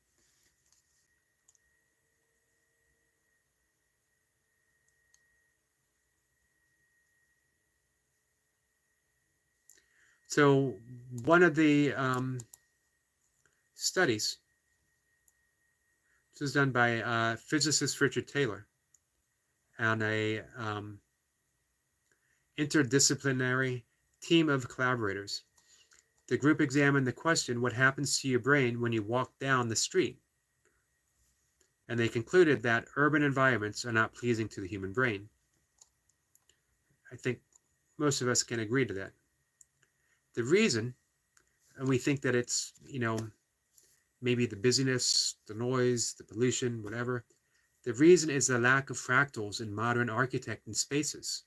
So one of the studies, this was done by physicist Richard Taylor and a interdisciplinary team of collaborators. The group examined the question, what happens to your brain when you walk down the street? And they concluded that urban environments are not pleasing to the human brain. I think most of us can agree to that. The reason, and we think that it's, maybe the busyness, the noise, the pollution, whatever. The reason is the lack of fractals in modern architecting spaces.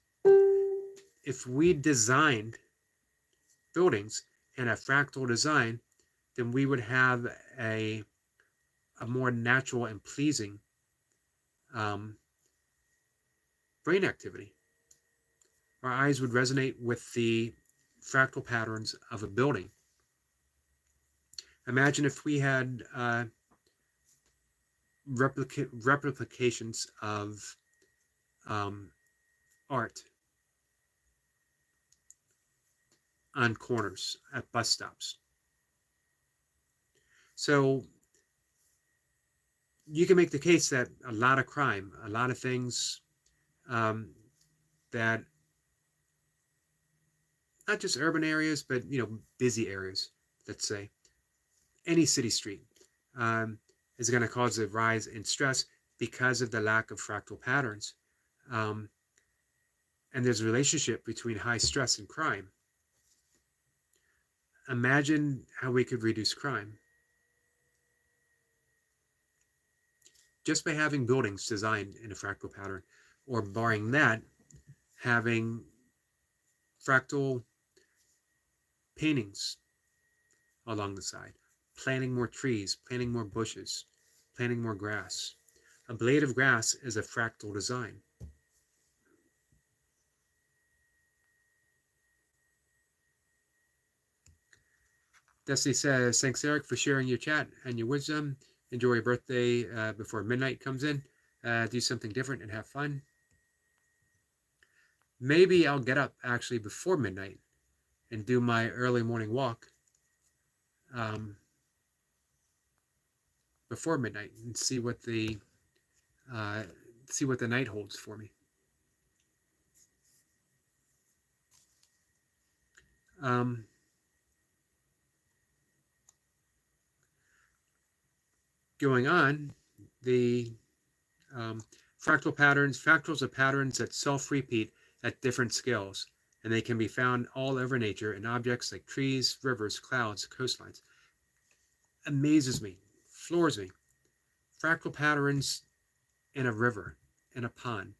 If we designed buildings in a fractal design, then we would have a more natural and pleasing brain activity. Our eyes would resonate with the fractal patterns of a building. Imagine if we had replications of art on corners at bus stops. So you can make the case that a lot of crime, a lot of things that, not just urban areas, but busy areas, let's say, any city street, is going to cause a rise in stress because of the lack of fractal patterns. And there's a relationship between high stress and crime. Imagine how we could reduce crime just by having buildings designed in a fractal pattern, or barring that, having fractal paintings along the side, planting more trees, planting more bushes, planting more grass. A blade of grass is a fractal design. Destiny says, thanks, Eric, for sharing your chat and your wisdom. Enjoy your birthday before midnight comes in. Do something different and have fun. Maybe I'll get up actually before midnight and do my early morning walk before midnight and see what the night holds for me. Going on, the fractal patterns. Fractals are patterns that self-repeat at different scales, and they can be found all over nature in objects like trees, rivers, clouds, coastlines. Amazes me, floors me. Fractal patterns in a river, in a pond.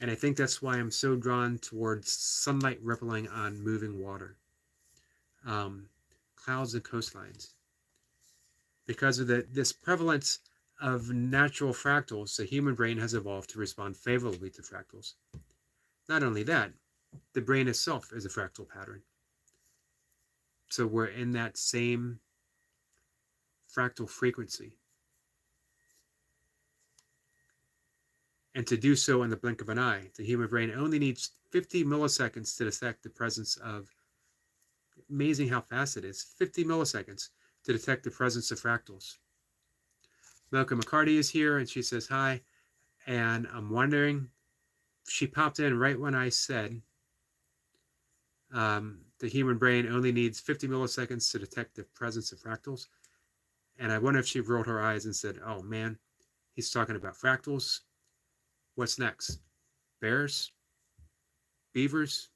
And I think that's why I'm so drawn towards sunlight rippling on moving water, clouds and coastlines. Because of this prevalence of natural fractals, the human brain has evolved to respond favorably to fractals. Not only that, the brain itself is a fractal pattern. So we're in that same fractal frequency. And to do so in the blink of an eye, the human brain only needs 50 milliseconds to detect the presence of, amazing how fast it is, 50 milliseconds to detect the presence of fractals. Malcolm McCarty is here, and she says hi. And I'm wondering, she popped in right when I said the human brain only needs 50 milliseconds to detect the presence of fractals. And I wonder if she rolled her eyes and said, oh man, he's talking about fractals. What's next? Bears? Beavers?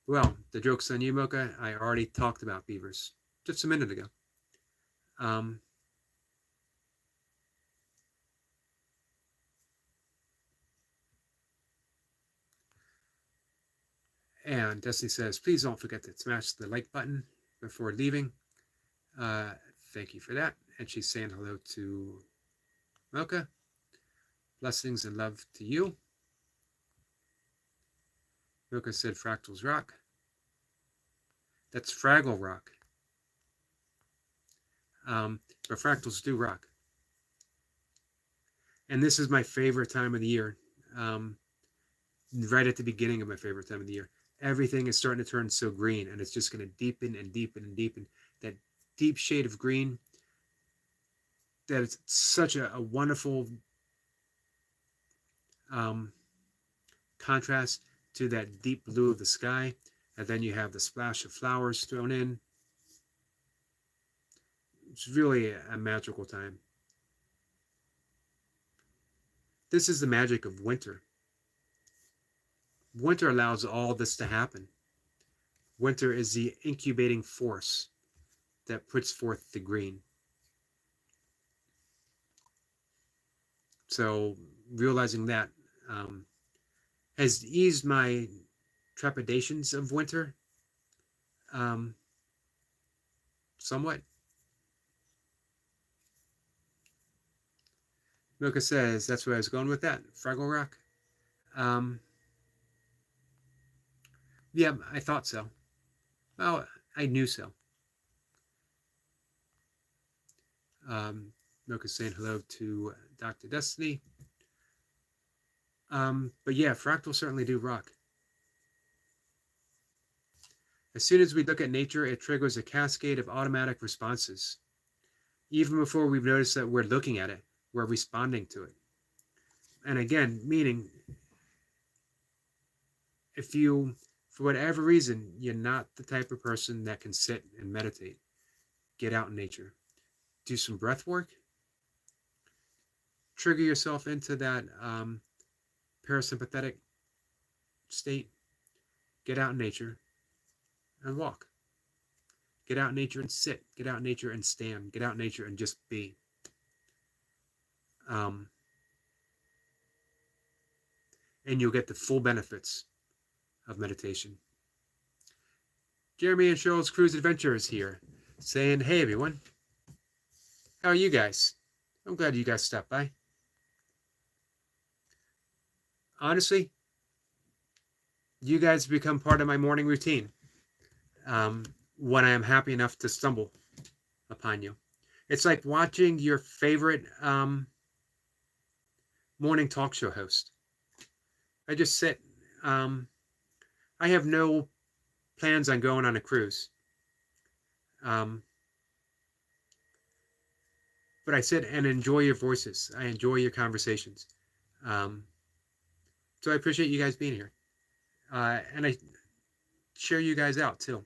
Well, the joke's on you, Mocha. I already talked about beavers just a minute ago. And Destiny says, please don't forget to smash the like button before leaving. Thank you for that. And she's saying hello to Mocha. Blessings and love to you. Mocha said fractals rock. That's Fraggle Rock. But fractals do rock. And this is my favorite time of the year. Right at the beginning of my favorite time of the year. Everything is starting to turn so green, and it's just going to deepen and deepen and deepen. That deep shade of green, that is such a wonderful contrast to that deep blue of the sky. And then you have the splash of flowers thrown in. It's really a magical time. This is the magic of winter. Winter allows all this to happen. Winter is the incubating force that puts forth the green. So realizing that has eased my trepidations of winter um, somewhat. Milka says that's where I was going with that. Fraggle Rock. Um, yeah, I thought so. Well, I knew so. Milka's saying hello to Dr. Destiny. But yeah, fractals certainly do rock. As soon as we look at nature, it triggers a cascade of automatic responses. Even before we've noticed that we're looking at it, we're responding to it. And again, meaning if you, for whatever reason, you're not the type of person that can sit and meditate, get out in nature, do some breath work, trigger yourself into that parasympathetic state, get out in nature and walk. Get out in nature and sit. Get out in nature and stand. Get out in nature and just be. And you'll get the full benefits of meditation. Jeremy and Cheryl's Cruise Adventure is here, saying, hey everyone, how are you guys? I'm glad you guys stopped by. Honestly, you guys become part of my morning routine when I am happy enough to stumble upon you. It's like watching your favorite morning talk show host. I just sit. I have no plans on going on a cruise. But I sit and enjoy your voices. I enjoy your conversations. So I appreciate you guys being here. And I share you guys out too.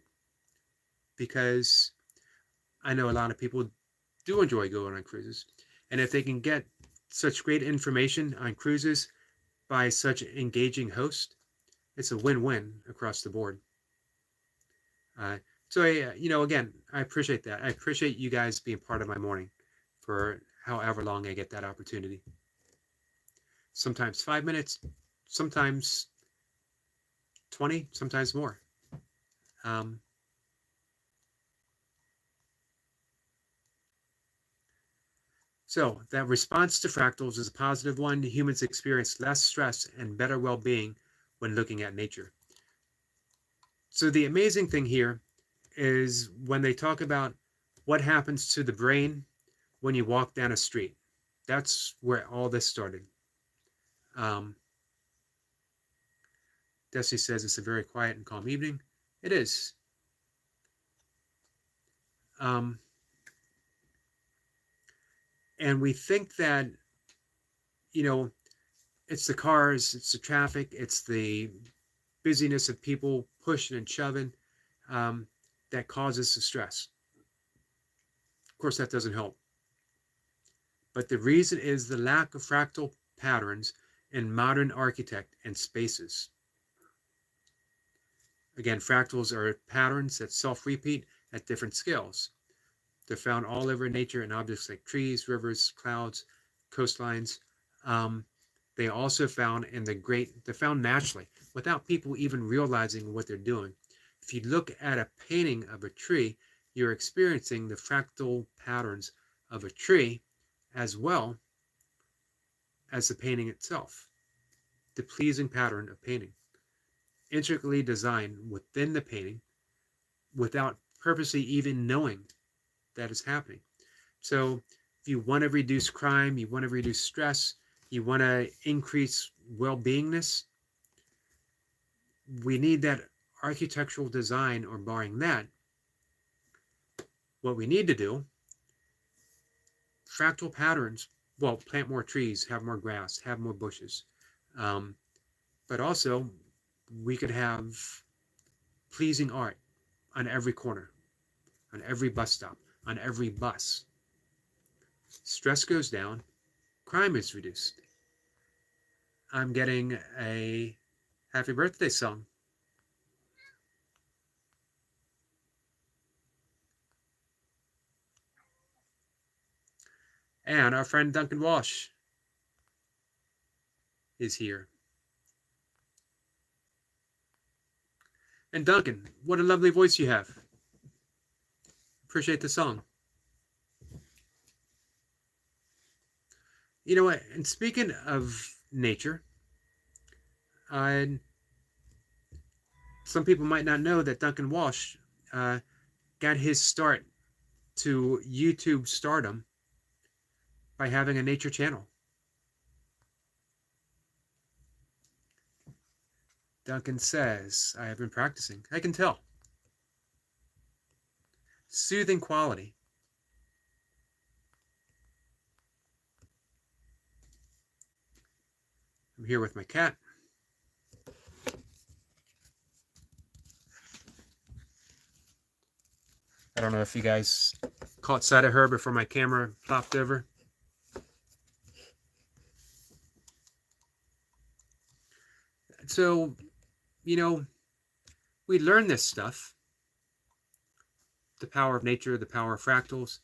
Because I know a lot of people do enjoy going on cruises. And if they can get such great information on cruises by such an engaging host, it's a win-win across the board. So, again, I appreciate that. I appreciate you guys being part of my morning for however long I get that opportunity. Sometimes 5 minutes, sometimes 20, sometimes more. So that response to fractals is a positive one. Humans experience less stress and better well-being when looking at nature. So the amazing thing here is when they talk about what happens to the brain when you walk down a street. That's where all this started. Desi says it's a very quiet and calm evening. It is. And we think that, it's the cars, it's the traffic, it's the busyness of people pushing and shoving that causes the stress. Of course, that doesn't help. But the reason is the lack of fractal patterns in modern architect and spaces. Again, fractals are patterns that self-repeat at different scales. They're found all over nature in objects like trees, rivers, clouds, coastlines. They are also found they're found naturally without people even realizing what they're doing. If you look at a painting of a tree, you're experiencing the fractal patterns of a tree as well as the painting itself. The pleasing pattern of painting. Intricately designed within the painting without purposely even knowing that is happening. So if you want to reduce crime, you want to reduce stress, you want to increase well-beingness, we need that architectural design, or barring that, what we need to do, fractal patterns, well, plant more trees, have more grass, have more bushes. But also, we could have pleasing art on every corner, on every bus stop, on every bus. Stress goes down, crime is reduced. I'm getting a happy birthday song. And our friend Duncan Walsh is here. And Duncan, what a lovely voice you have. Appreciate the song. You know what? And speaking of nature, uh, some people might not know that Duncan Walsh uh, got his start to YouTube stardom by having a nature channel. Duncan says, I have been practicing. I can tell. Soothing quality. I'm here with my cat. I don't know if you guys caught sight of her before my camera popped over. So, you know, we learn this stuff, the power of nature, the power of fractals.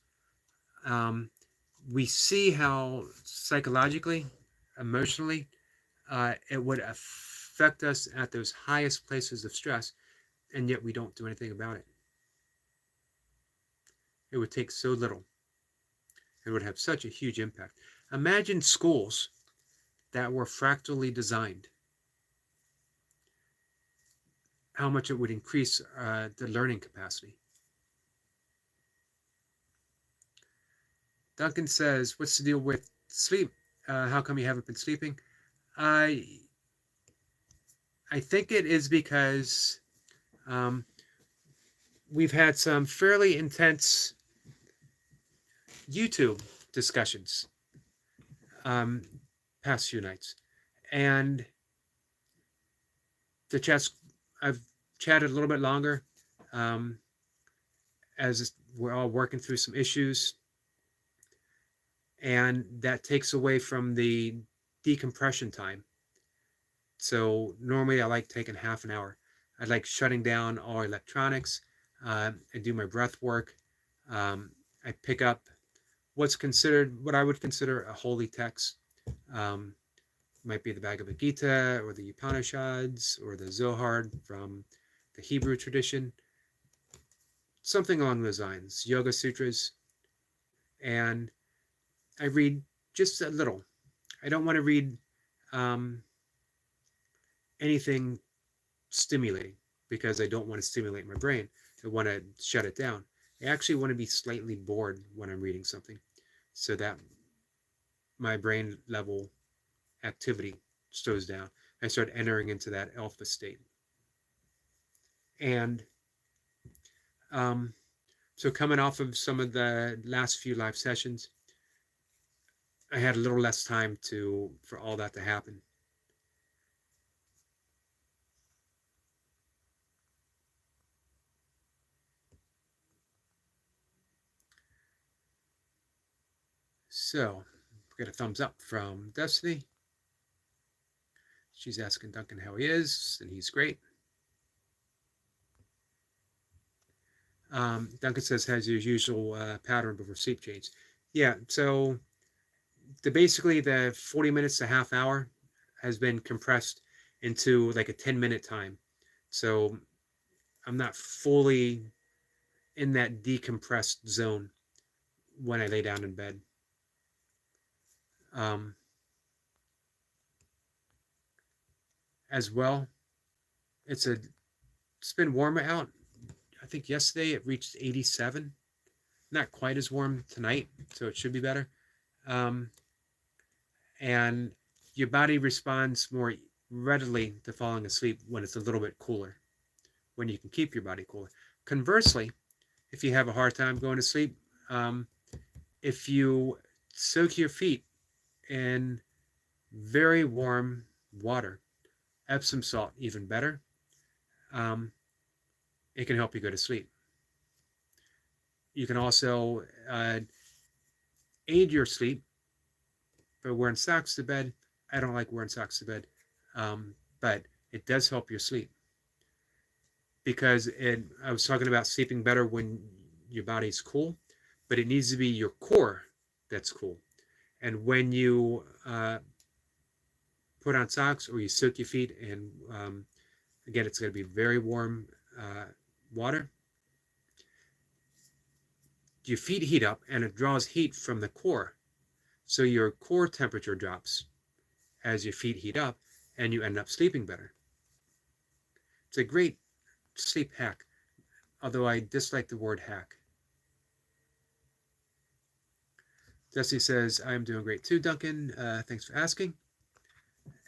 We see how psychologically, emotionally, it would affect us at those highest places of stress, and yet we don't do anything about it. It would take so little. It would have such a huge impact. Imagine schools that were fractally designed. How much it would increase the learning capacity. Duncan says, what's the deal with sleep? How come you haven't been sleeping? I think it is because we've had some fairly intense YouTube discussions past few nights. And the chats, I've chatted a little bit longer as we're all working through some issues. And that takes away from the decompression time. So normally I like taking half an hour. I like shutting down all electronics. I do my breath work. I pick up what I would consider a holy text. Might be the Bhagavad Gita or the Upanishads or the Zohar from the Hebrew tradition. Something along those lines. Yoga Sutras. And I read just a little. I don't want to read anything stimulating because I don't want to stimulate my brain. I want to shut it down. I actually want to be slightly bored when I'm reading something so that my brain level activity slows down. I start entering into that alpha state. And so coming off of some of the last few live sessions, I had a little less time for all that to happen. So, we got a thumbs up from Destiny. She's asking Duncan how he is, and he's great. Duncan says, has your usual pattern before sleep change? Yeah, so basically the 40 minutes to half hour has been compressed into like a 10-minute time. So I'm not fully in that decompressed zone when I lay down in bed. As well, it's been warmer out. I think yesterday it reached 87. Not quite as warm tonight, so it should be better. And your body responds more readily to falling asleep when it's a little bit cooler, when you can keep your body cooler. Conversely, if you have a hard time going to sleep, if you soak your feet in very warm water, Epsom salt even better, it can help you go to sleep. You can also aid your sleep by wearing socks to bed I don't like wearing socks to bed, but it does help your sleep because I was talking about sleeping better when your body's cool, but it needs to be your core that's cool. And when you put on socks or you soak your feet in, again, it's going to be very warm water. Your feet heat up and it draws heat from the core. So your core temperature drops as your feet heat up and you end up sleeping better. It's a great sleep hack, although I dislike the word hack. Jesse says, I'm doing great too, Duncan. Thanks for asking.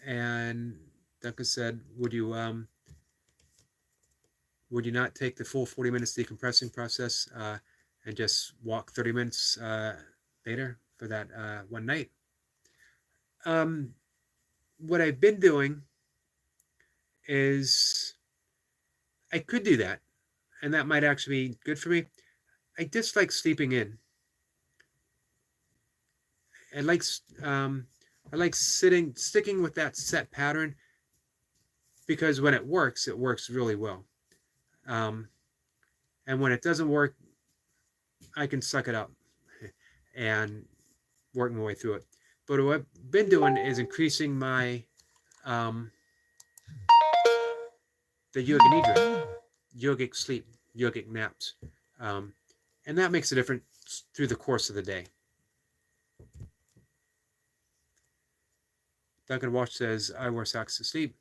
And Duncan said, would you not take the full 40 minutes decompressing process and just walk 30 minutes later for that one night? What I've been doing is I could do that, and that might actually be good for me. I dislike sleeping in. I like sticking with that set pattern because when it works really well. And when it doesn't work, I can suck it up and work my way through it. But what I've been doing is increasing my the yoga nidra, yogic sleep, yogic naps, and that makes a difference through the course of the day. Duncan Walsh says, I wear socks to sleep.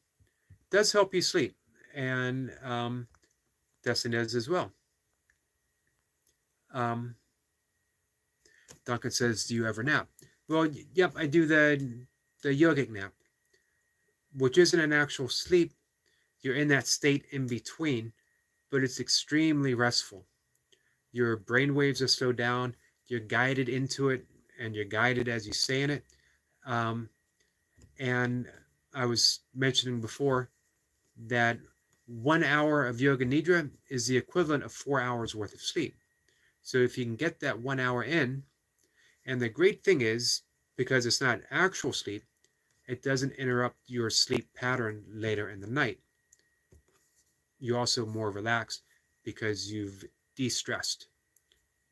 It does help you sleep, and Destiny does as well. Duncan says, do you ever nap? Well, yep, I do the yogic nap, which isn't an actual sleep. You're in that state in between, but it's extremely restful. Your brain waves are slowed down, you're guided into it, and you're guided as you stay in it. And I was mentioning before that 1 hour of yoga nidra is the equivalent of 4 hours worth of sleep. So if you can get that 1 hour in, and the great thing is, because it's not actual sleep, it doesn't interrupt your sleep pattern later in the night. You're also more relaxed because you've de-stressed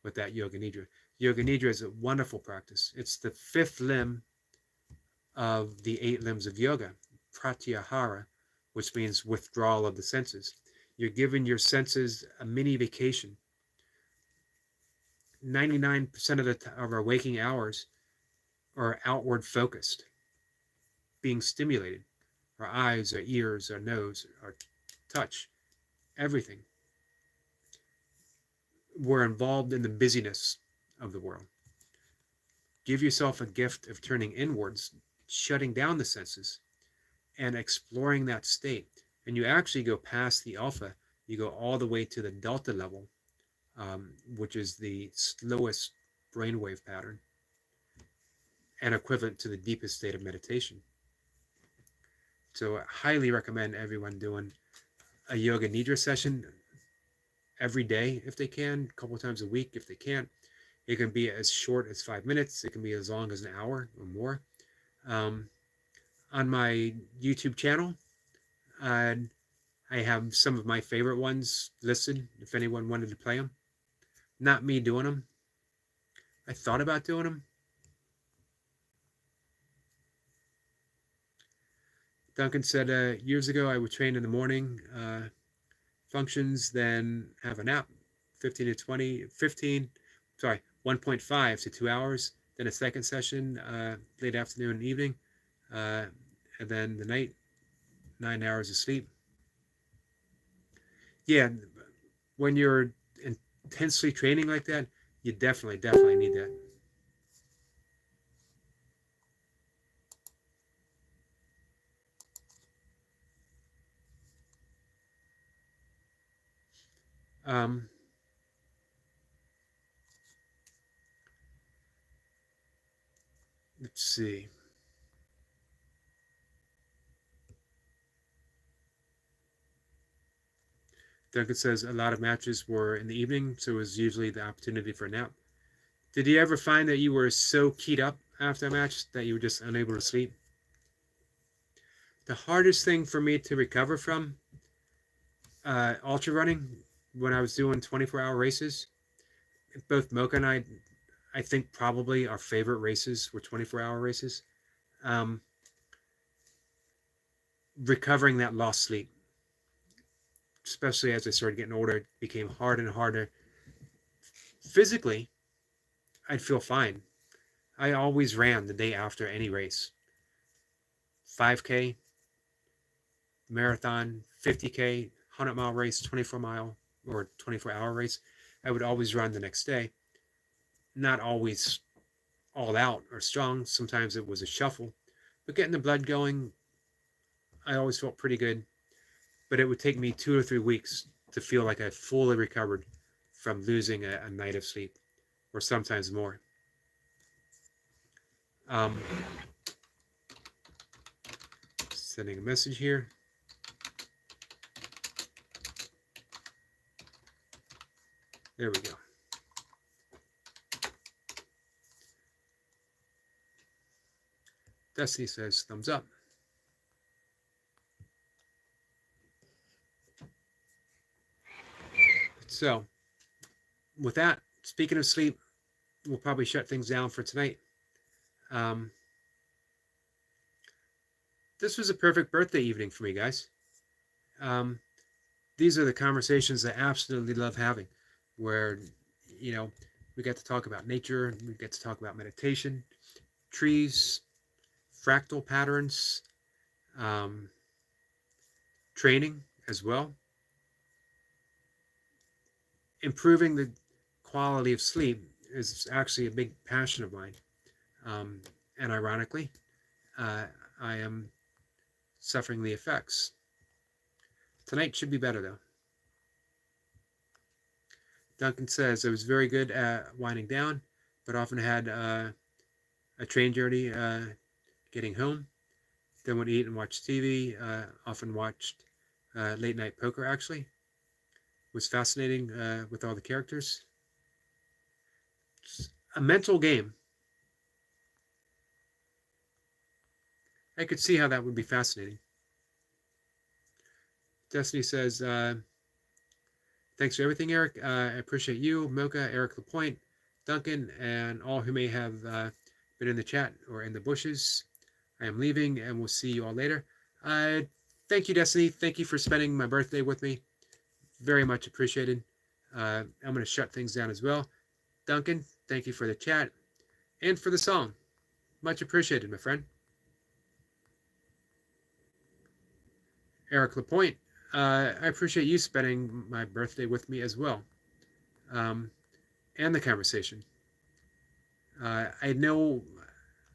with that yoga nidra. Yoga nidra is a wonderful practice. It's the 5th limb of the 8 limbs of yoga, pratyahara, which means withdrawal of the senses. You're giving your senses a mini vacation. 99% of our waking hours are outward focused, being stimulated. Our eyes, our ears, our nose, our touch, everything. We're involved in the busyness of the world. Give yourself a gift of turning inwards, shutting down the senses, and exploring that state. And you actually go past the alpha, you go all the way to the delta level, which is the slowest brainwave pattern and equivalent to the deepest state of meditation. So I highly recommend everyone doing a yoga nidra session every day if they can, a couple of times a week if they can. It can be as short as 5 minutes. It can be as long as an hour or more. On my YouTube channel, I have some of my favorite ones listed if anyone wanted to play them. Not me doing them. I thought about doing them. Duncan said years ago I would train in the morning functions, then have a nap, 1.5 to 2 hours, then a second session late afternoon and evening, and then the night, 9 hours of sleep. Yeah, when you're intensely training like that, you definitely need that. Let's see. Duncan says a lot of matches were in the evening, so it was usually the opportunity for a nap. Did you ever find that you were so keyed up after a match that you were just unable to sleep? The hardest thing for me to recover from ultra running when I was doing 24-hour races, both Mocha and I think probably our favorite races were 24-hour races. Um, Recovering that lost sleep, especially as I started getting older, it became harder and harder. Physically, I'd feel fine. I always ran the day after any race. 5K, marathon, 50K, 100-mile race, 24-mile or 24-hour race. I would always run the next day. Not always all out or strong. Sometimes it was a shuffle. But getting the blood going, I always felt pretty good. But it would take me 2 or 3 weeks to feel like I fully recovered from losing a night of sleep, or sometimes more. Sending a message here. There we go. Destiny says thumbs up. So, with that, speaking of sleep, we'll probably shut things down for tonight. This was a perfect birthday evening for me, guys. These are the conversations I absolutely love having, where, you know, we get to talk about nature, we get to talk about meditation, trees, fractal patterns, training as well. Improving the quality of sleep is actually a big passion of mine. And ironically, I am suffering the effects. Tonight should be better, though. Duncan says, I was very good at winding down, but often had a train journey getting home. Then would eat and watch TV. Often watched late night poker, actually. Was fascinating with all the characters. It's a mental game. I could see how that would be fascinating. Destiny says, thanks for everything, Eric. I appreciate you, Mocha, Eric Lapointe, Duncan, and all who may have been in the chat or in the bushes. I am leaving, and we'll see you all later. Thank you, Destiny. Thank you for spending my birthday with me. Very much appreciated. I'm going to shut things down as well. Duncan, thank you for the chat and for the song. Much appreciated, my friend. Eric Lapointe, I appreciate you spending my birthday with me as well, and the conversation. I know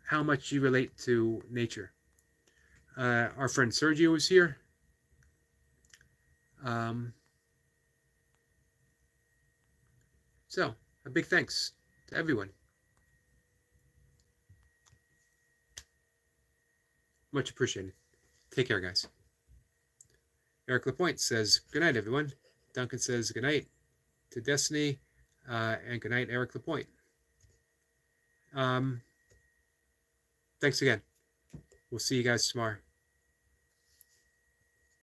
how much you relate to nature. Our friend Sergio is here. So, a big thanks to everyone. Much appreciated. Take care, guys. Eric Lapointe says, good night, everyone. Duncan says, good night to Destiny, and good night, Eric Lapointe. Thanks again. We'll see you guys tomorrow.